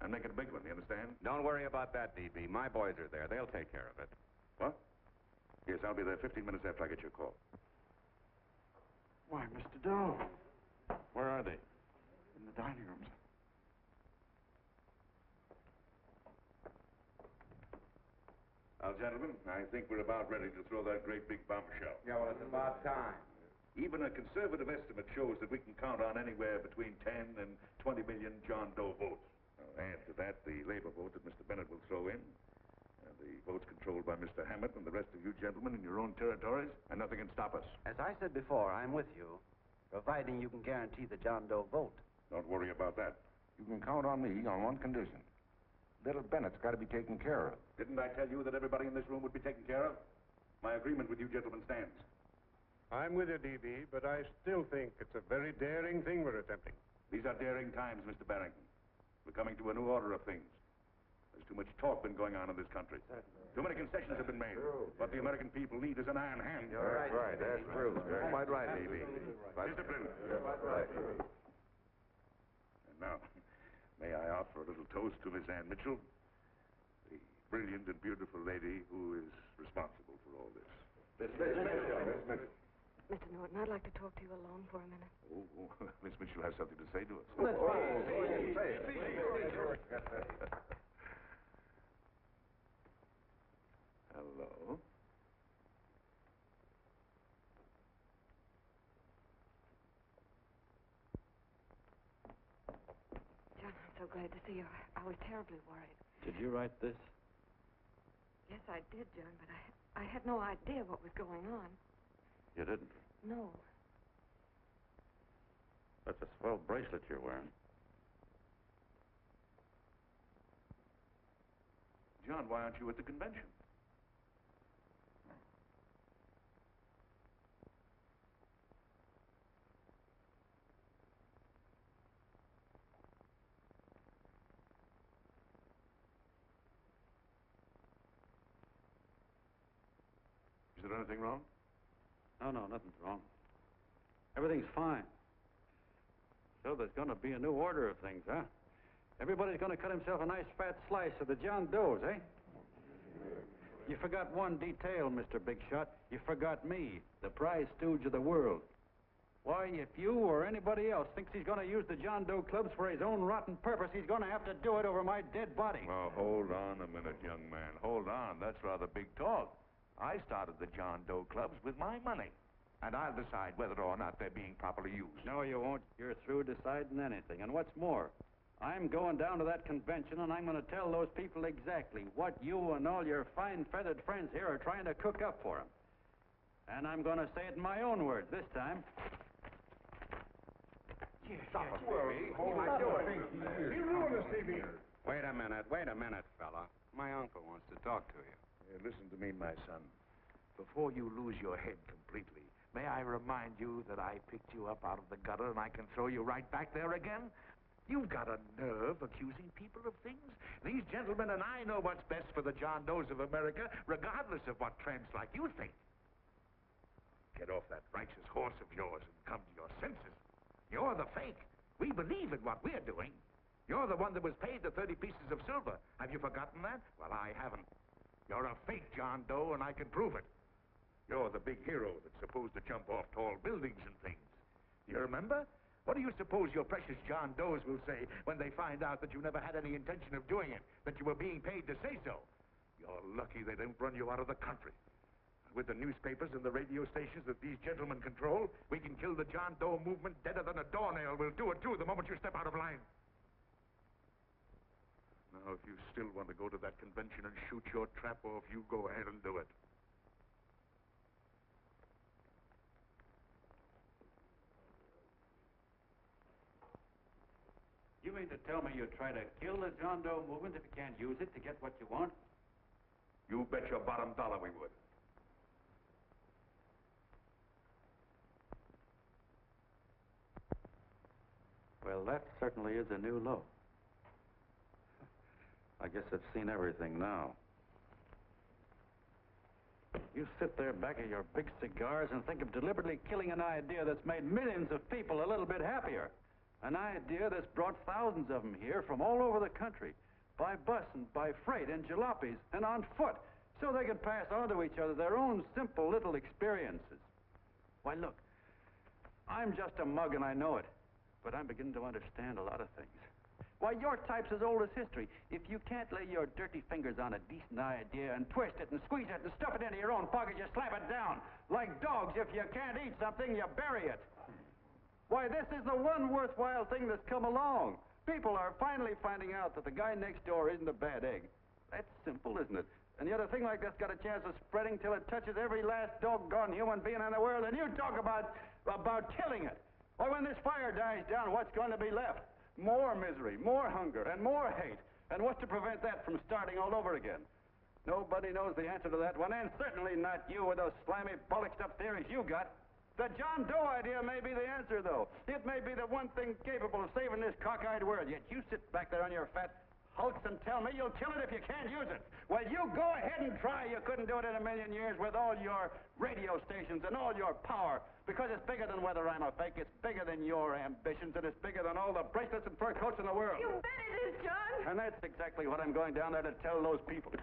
And make it a big one, you understand? Don't worry about that, DB. My boys are there. They'll take care of it. What? Yes, I'll be there 15 minutes after I get your call. Why, Mr. Doe. Where are they? In the dining rooms. Now, gentlemen, I think we're about ready to throw that great big bombshell. Yeah, well, it's about time. Even a conservative estimate shows that we can count on anywhere between 10 and 20 million John Doe votes. Now, add to that the labor vote that Mr. Bennett will throw in, and the votes controlled by Mr. Hammett and the rest of you gentlemen in your own territories, and nothing can stop us. As I said before, I'm with you, providing you can guarantee the John Doe vote. Don't worry about that. You can count on me on one condition. Little Bennett's got to be taken care of. Didn't I tell you that everybody in this room would be taken care of? My agreement with you gentlemen stands. I'm with you, DB, but I still think it's a very daring thing we're attempting. These are daring times, Mr. Barrington. We're coming to a new order of things. There's too much talk been going on in this country. Too many concessions have been made. What the American people need is an iron hand. You're right. That's true. You're quite right, A.B. Discipline. And now, may I offer a little toast to Miss Ann Mitchell, the brilliant and beautiful lady who is responsible for all this. Mr. Norton, I'd like to talk to you alone for a minute. Oh, Miss Mitchell has something to say to us. That's fine. Hello. John, I'm so glad to see you. I was terribly worried. Did you write this? Yes, I did, John, but I had no idea what was going on. You didn't? No. That's a swell bracelet you're wearing. John, why aren't you at the convention? Is there anything wrong? No, nothing's wrong. Everything's fine. So there's going to be a new order of things, huh? Everybody's going to cut himself a nice fat slice of the John Does, eh? You forgot one detail, Mr. Big Shot. You forgot me, the prize stooge of the world. Why, if you or anybody else thinks he's going to use the John Doe clubs for his own rotten purpose, he's going to have to do it over my dead body. Well, hold on a minute, young man. Hold on. That's rather big talk. I started the John Doe clubs with my money. And I'll decide whether or not they're being properly used. No, you won't. You're through deciding anything. And what's more, I'm going down to that convention, and I'm going to tell those people exactly what you and all your fine feathered friends here are trying to cook up for them. And I'm going to say it in my own words this time. Stop him, baby. You ruined us, TV. Wait a minute, fella. My uncle wants to talk to you. Listen to me, my son. Before you lose your head completely, may I remind you that I picked you up out of the gutter and I can throw you right back there again? You've got a nerve accusing people of things. These gentlemen and I know what's best for the John Does of America, regardless of what tramps like you think. Get off that righteous horse of yours and come to your senses. You're the fake. We believe in what we're doing. You're the one that was paid the 30 pieces of silver. Have you forgotten that? Well, I haven't. You're a fake John Doe, and I can prove it. You're the big hero that's supposed to jump off tall buildings and things. Do you remember? What do you suppose your precious John Does will say when they find out that you never had any intention of doing it, that you were being paid to say so? You're lucky they didn't run you out of the country. With the newspapers and the radio stations that these gentlemen control, we can kill the John Doe movement deader than a doornail. We'll do it, too, the moment you step out of line. Now, if you still want to go to that convention and shoot your trap off, you go ahead and do it. You mean to tell me you'd try to kill the John Doe movement if you can't use it to get what you want? You bet your bottom dollar we would. Well, that certainly is a new low. I guess I've seen everything now. You sit there back of your big cigars and think of deliberately killing an idea that's made millions of people a little bit happier. An idea that's brought thousands of them here from all over the country, by bus and by freight and jalopies and on foot, so they could pass on to each other their own simple little experiences. Why, look, I'm just a mug and I know it, but I'm beginning to understand a lot of things. Why, your type's as old as history. If you can't lay your dirty fingers on a decent idea and twist it and squeeze it and stuff it into your own pocket, you slap it down. Like dogs, if you can't eat something, you bury it. Why, this is the one worthwhile thing that's come along. People are finally finding out that the guy next door isn't a bad egg. That's simple, isn't it? And yet a thing like that's got a chance of spreading till it touches every last doggone human being in the world, and you talk about killing it. Why, when this fire dies down, what's going to be left? More misery, more hunger, and more hate. And what's to prevent that from starting all over again? Nobody knows the answer to that one, and certainly not you with those slimy, bollocksed up theories you got. The John Doe idea may be the answer, though. It may be the one thing capable of saving this cockeyed world. Yet you sit back there on your fat hulks and tell me you'll kill it if you can't use it. Well, you go ahead and try. You couldn't do it in a million years with all your radio stations and all your power. Because it's bigger than whether I'm a fake. It's bigger than your ambitions, and it's bigger than all the bracelets and fur coats in the world. You bet it is, John. And that's exactly what I'm going down there to tell those people.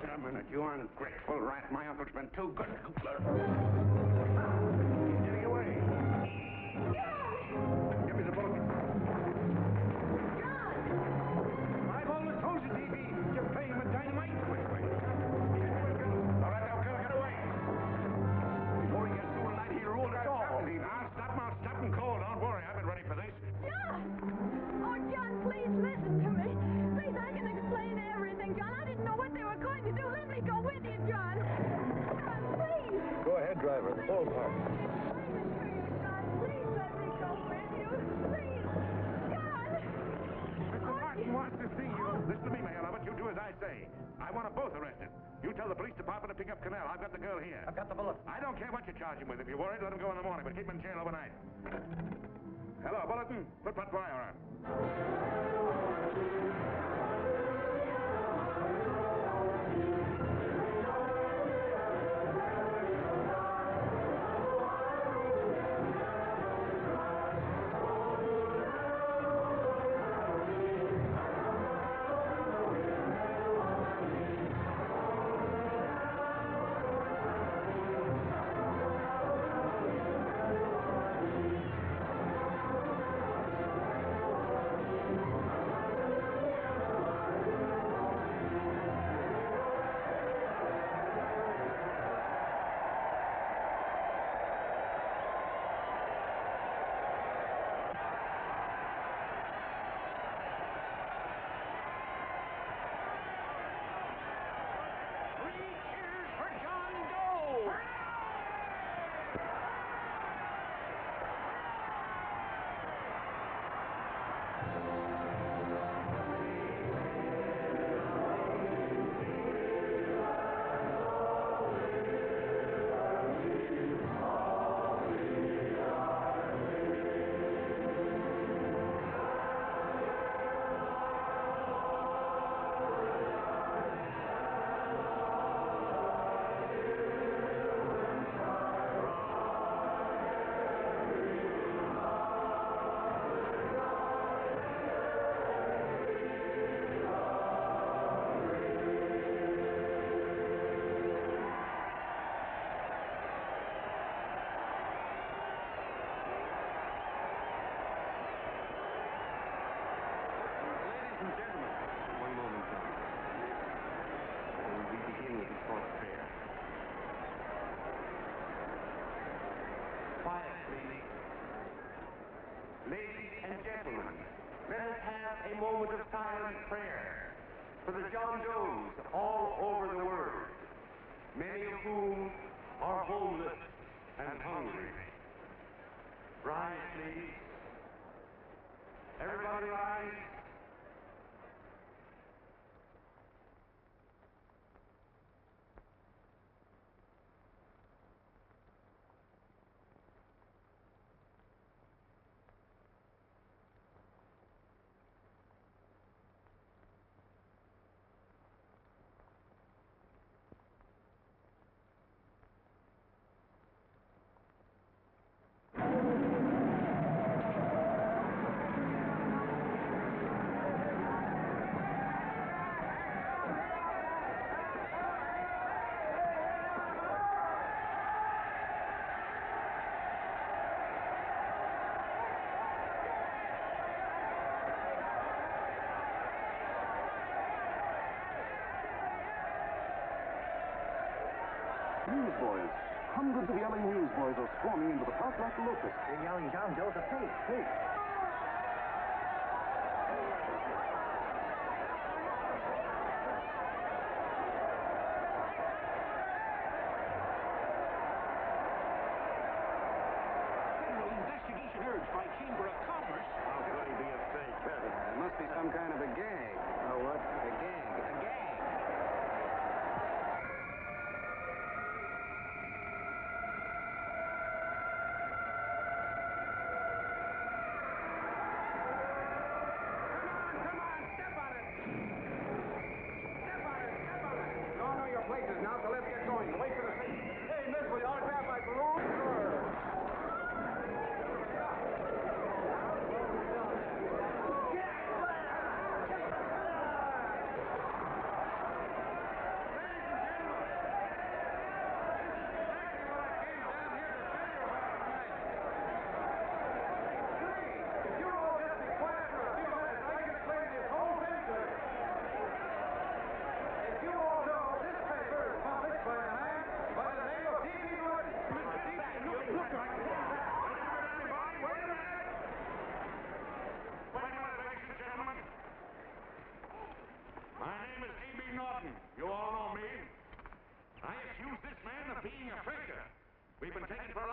A minute, you ungrateful rat. My uncle's been too good. He's getting away. Give me the boat. John! I've always told you, D.B. You play him with dynamite. All right, now, get away. Before he gets through tonight, he'll rule us all. Now, stop him cold. Don't worry. I've been ready for this. John! Oh, John, please listen to me. Please, I can explain everything, John. I didn't know what they were going to do. Let me go with you, John. John, please. Go ahead, driver. Full park. Please let me go with you. Please. John! Mr. Martin wants to see you. Listen to me, my love. You do as I say. I want them both arrested. You tell the police department to pick up Canal. I've got the girl here. I've got the bullet. I don't care what you charge him with. If you're worried, let him go in the morning, but keep him in jail overnight. Hello, Bulletin. Put fire on. Ladies and gentlemen, let us have a moment of silent prayer for the John Does all over the world, many of whom are homeless and hungry. Rise, please. Everybody rise. Newsboys. Hundreds of yelling newsboys are swarming into the park like locusts. They're yelling John Doe's a fake. Federal investigation urged by Chamber of Commerce. How could he be a fake, Kevin? It must be some kind of a gag. A what? A gag. A gag.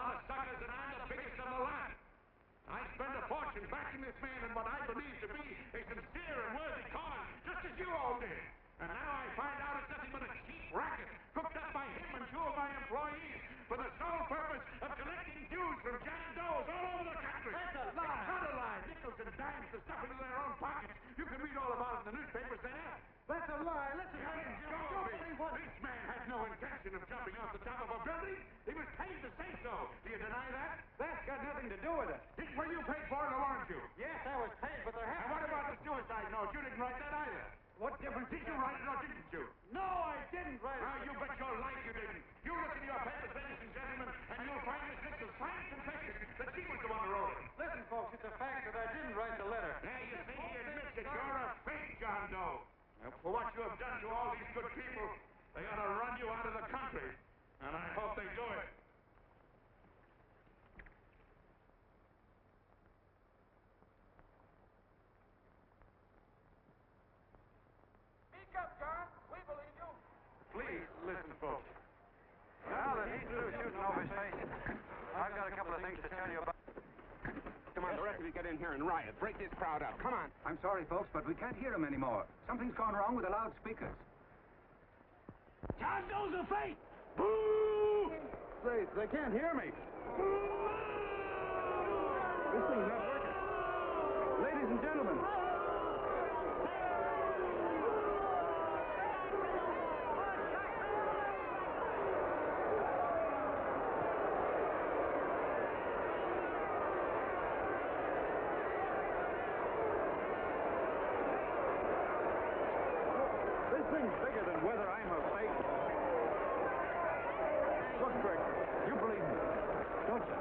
lot of suckers, and I'm the biggest of the lot. I spend a fortune backing this man in what I believe to be a sincere and worthy cause, just as you all did. And now I find out it's nothing but a cheap racket cooked up by him and two of my employees for the sole purpose of collecting dues from John Does all over the country. That's a lie. It's not a lie. Nickels and dimes to stuff into their own pockets. You can read all about it in the newspapers there. That's a lie. Listen, This man had no intention of jumping off the top of a building. He was paid to say so. Do you deny that? That's got nothing to do with it. Were you paid for it or weren't you? Yes, I was paid, but there And what about the suicide note? You didn't write that either. What difference did you write it or didn't you? No, I didn't write it. Now, you bet your life you didn't. You look in your papers, ladies and gentlemen, and you'll find Miss Nixon's fine confession that she was the one who wrote it. Listen, folks, it's a fact that I didn't write the letter. There you see, he admits that you're a fake John Doe. For what you have done to all these good people, they ought to run you out of the country. And I hope they do it. Speak up, John. We believe you. Please, listen, folks. Now that he's through shooting over his face, I've got a couple of things to tell you about. Come on, the rest of you get in here and riot. Break this crowd up. Come on. I'm sorry, folks, but we can't hear him anymore. Something's gone wrong with the loudspeakers. John Doe's a fake. Boo! They can't hear me. This thing's not working. Ladies and gentlemen. This thing's bigger than whether I'm a fake. Look, Crick, you believe me, don't you?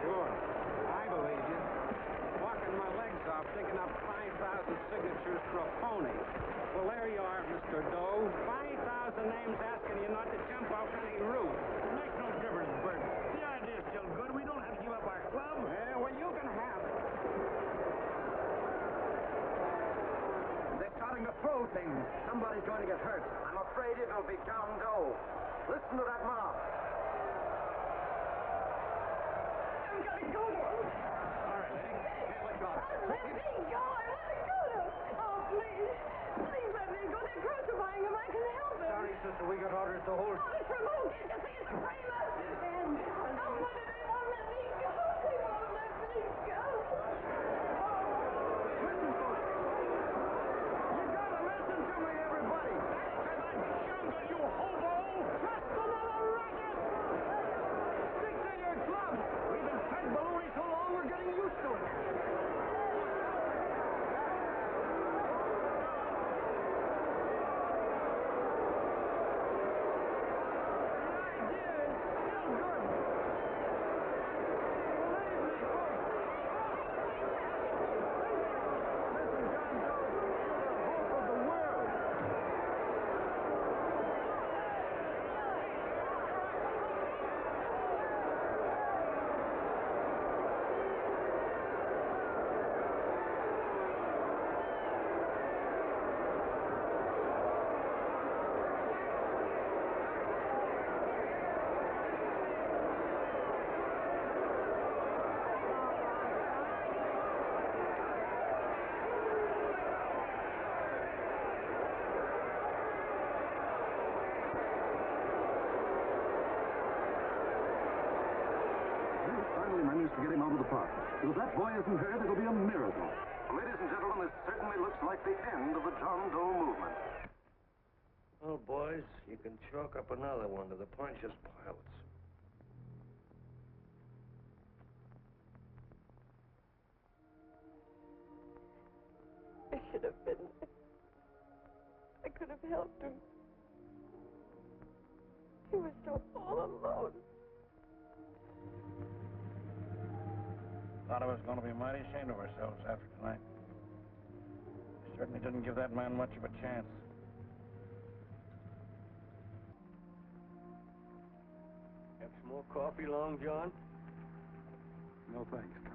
Sure. I believe you. Walking my legs off, digging up 5,000 signatures for a phony. Well, there you are, Mr. Doe. 5,000 names asking you not to jump off any roof. It makes no difference, Bert. The idea's still good. We don't have to give up our club. Yeah, well, you can have it. They're starting to throw things. Somebody's going to get hurt. I'm afraid it'll be John Doe. Listen to that mob. I'm gonna go to him. All right, lady. Hey, let go. Let me go. I want to go to him. Oh, please. Please let me go. They're crucifying him. I can help him. Sorry, sister. We got orders to hold. Oh, it's from who? Can't you see it's a framer? And oh, why do they won't let me go? They won't let me go. Listen, folks. You gotta listen to me, everybody. Back to that jungle, you hobo. Just another racket. Stick to your club. We've been fed baloney so long, we're getting used to it. Managed to get him out of the park. If that boy isn't hurt, it'll be a miracle. Ladies and gentlemen, this certainly looks like the end of the John Doe movement. Well, boys, you can chalk up another one to the Pontius Pilates. I should have been there. I could have helped him. He was so all alone. A lot of us are going to be mighty ashamed of ourselves after tonight. We certainly didn't give that man much of a chance. Have some more coffee, Long John? No thanks, Carl.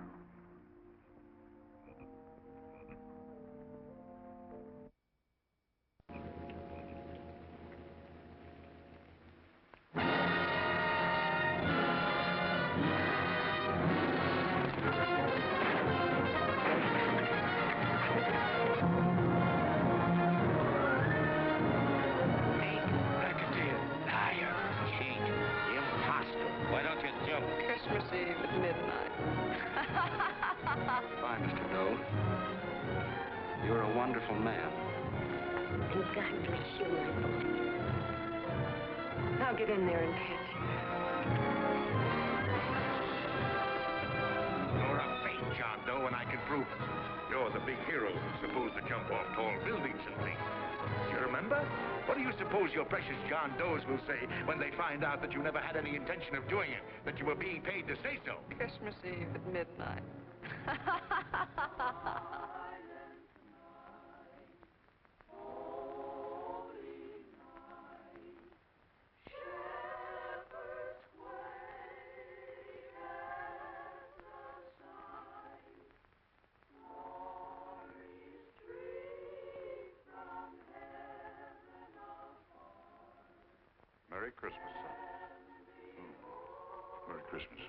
wonderful man. And God bless you, my boy. Now get in there and catch him. You're a fake John Doe, and I can prove it. You're the big hero supposed to jump off tall buildings and things. Do you remember? What do you suppose your precious John Does will say when they find out that you never had any intention of doing it, that you were being paid to say so? Christmas Eve at midnight. Merry Christmas, son. Merry Christmas.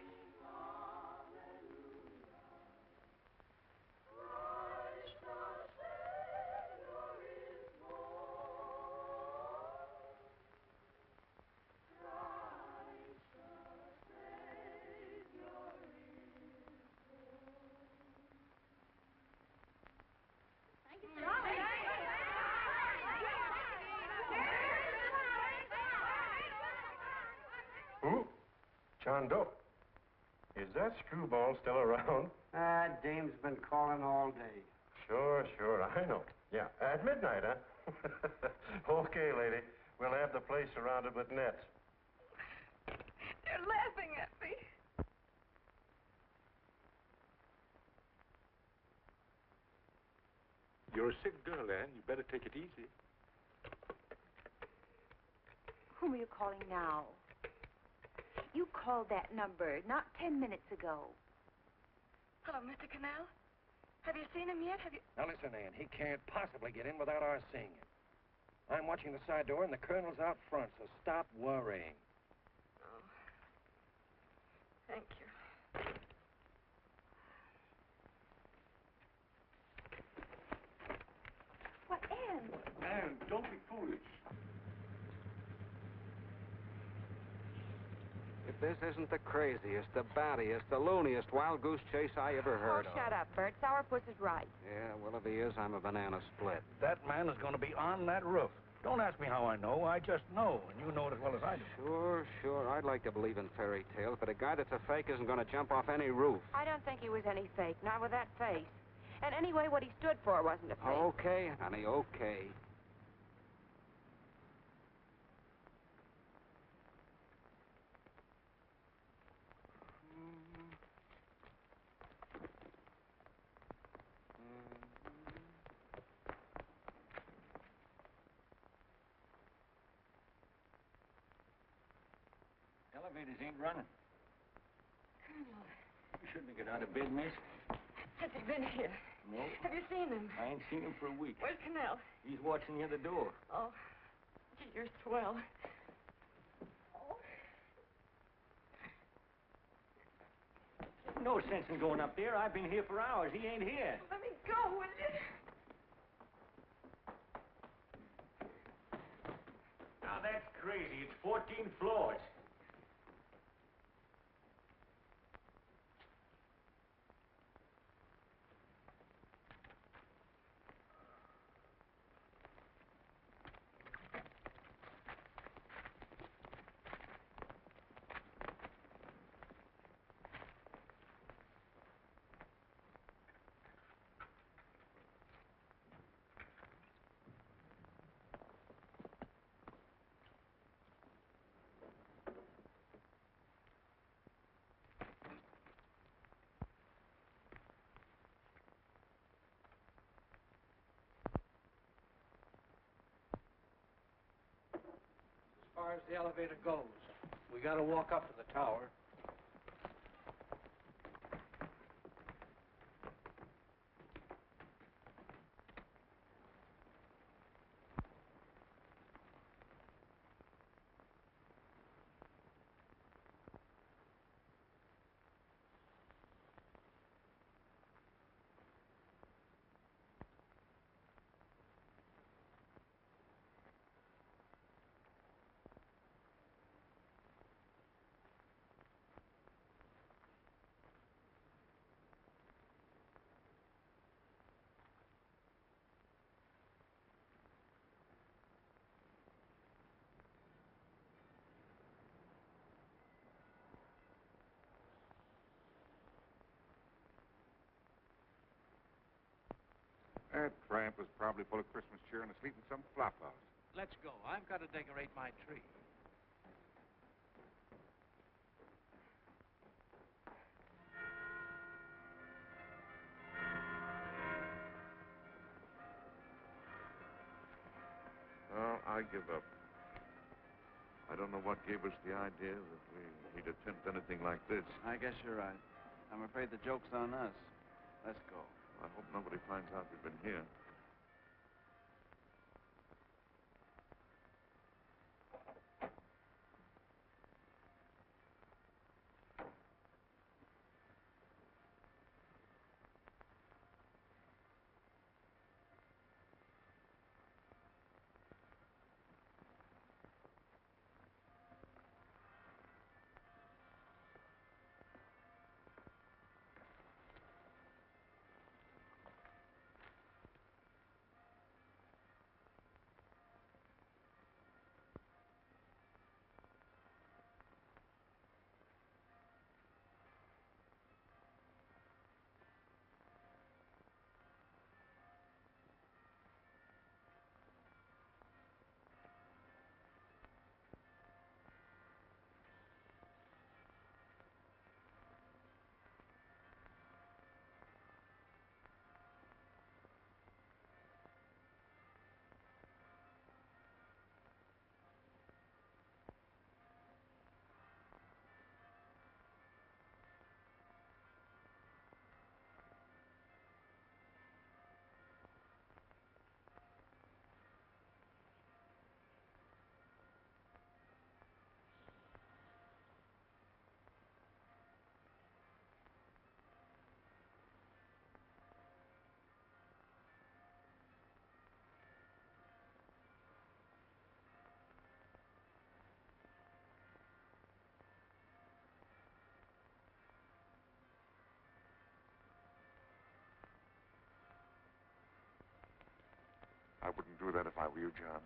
Who? John Doe. Is that screwball still around? Dame's been calling all day. Sure, I know. Yeah, at midnight, huh? Okay, lady. We'll have the place surrounded with nets. They're laughing at me. You're a sick girl, Anne. You better take it easy. Whom are you calling now? You called that number not 10 minutes ago. Hello, Mr. Canal. Have you seen him yet? Now listen, Ann, he can't possibly get in without our seeing him. I'm watching the side door and the colonel's out front, so stop worrying. Oh. Thank you. What, Anne? Anne, don't be foolish. If this isn't the craziest, the battiest, the looniest wild goose chase I ever heard of. Oh, shut up, Bert. Sourpuss is right. Yeah, well, if he is, I'm a banana split. That man is going to be on that roof. Don't ask me how I know. I just know, and you know it as well as I do. Sure. I'd like to believe in fairy tales, but a guy that's a fake isn't going to jump off any roof. I don't think he was any fake, not with that face. And anyway, what he stood for wasn't a fake. Okay, honey, okay. Elevators ain't running. Colonel, You shouldn't get out of bed, miss. has he been here? No. Have you seen him? I ain't seen him for a week. Where's Canal? He's watching near the door. Oh, gee, you're swell. There's no sense in going up there. I've been here for hours. He ain't here. Let me go, will you? Now, that's crazy. It's 14 floors. As far as the elevator goes, we got to walk up to the tower. That tramp was probably full of Christmas cheer and asleep in some flop house. Let's go. I've got to decorate my tree. Well, I give up. I don't know what gave us the idea that we'd attempt anything like this. I guess you're right. I'm afraid the joke's on us. Let's go. I hope nobody finds out we've been here. I wouldn't do that if I were you, John.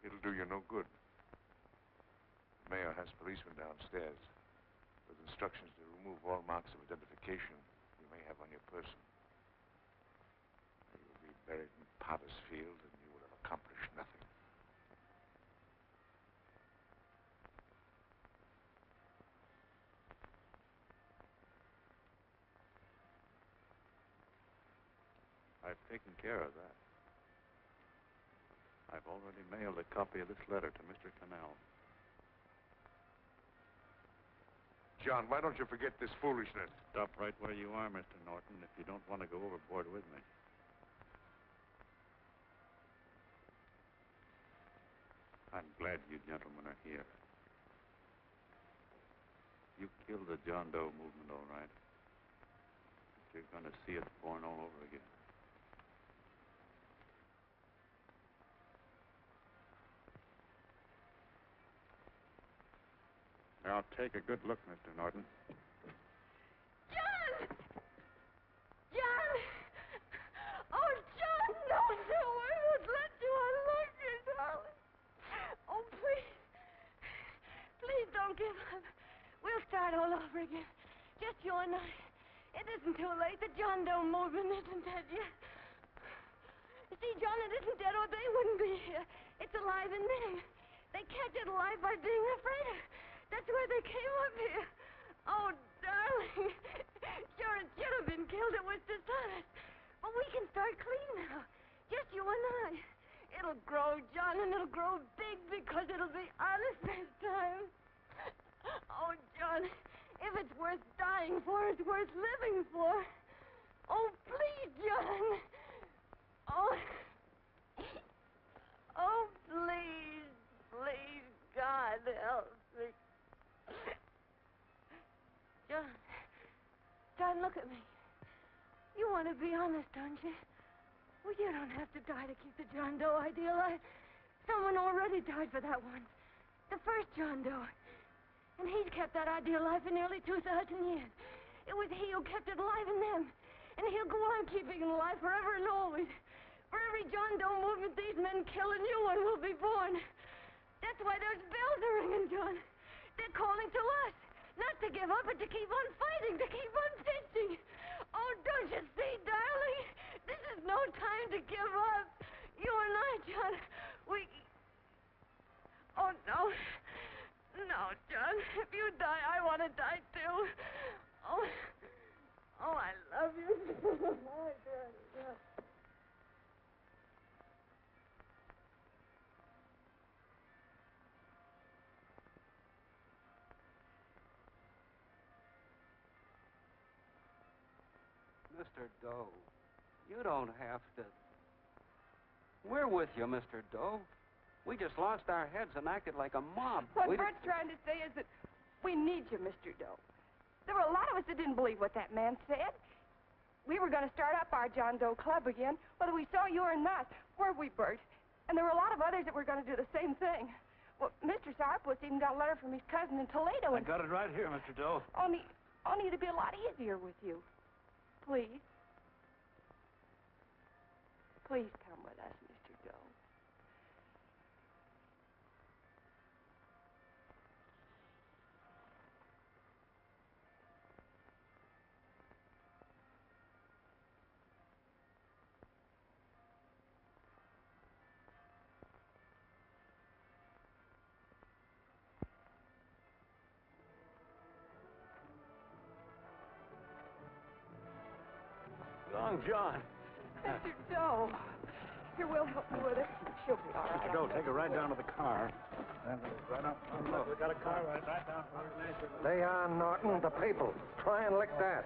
It'll do you no good. The mayor has policemen downstairs with instructions to remove all marks of identification you may have on your person. You will be buried in Potter's Field, and you will have accomplished nothing. I've taken care of that. I've already mailed a copy of this letter to Mr. Cannell. John, why don't you forget this foolishness? Stop right where you are, Mr. Norton, if you don't want to go overboard with me. I'm glad you gentlemen are here. You killed the John Doe movement, all right. But you're going to see it born all over again. Now, take a good look, Mr. Norton. John! John! Oh, John, no, I won't let you unlock your darling. Oh, please. Please don't give up. We'll start all over again. Just you and I. It isn't too late. The John Doe movement isn't dead yet. You see, John, it isn't dead or they wouldn't be here. It's alive in them. They catch it alive by being afraid of it. That's why they came up here. Oh, darling. Sure, it should have been killed. It was dishonest. But we can start clean now. Just you and I. It'll grow, John, and it'll grow big because it'll be honest this time. Oh, John, if it's worth dying for, it's worth living for. Oh, please, John. Oh. Oh, please, please, God, help me. John, look at me. You want to be honest, don't you? Well, you don't have to die to keep the John Doe idea alive. Someone already died for that one. The first John Doe. And he's kept that idea alive for nearly 2,000 years. It was he who kept it alive in them. And he'll go on keeping it alive forever and always. For every John Doe movement these men kill, a new one will be born. That's why those bells are ringing, John. They're calling to us. Not to give up, but to keep on fighting, to keep on pitching. Oh, don't you see, darling? This is no time to give up. You and I, John, we... Oh, no. No, John. If you die, I want to die, too. Oh, I love you. Oh, yeah. Mr. Doe, you don't have to. We're with you, Mr. Doe. We just lost our heads and acted like a mob. What Bert's trying to say is that we need you, Mr. Doe. There were a lot of us that didn't believe what that man said. We were going to start up our John Doe Club again, whether we saw you or not. Weren't we, Bert? And there were a lot of others that were going to do the same thing. Well, Mr. Sourpuss even got a letter from his cousin in Toledo. I got it right here, Mr. Doe. Only it'd be a lot easier with you. Please. Please come with us, Mr. Doe. Long John. Mr. Doe. Here, we'll help you with it. She'll be all right. Mr. Doe, take her right down to the car. Right up. Look, we got a car right down. They are, Norton, the people. Try and lick that.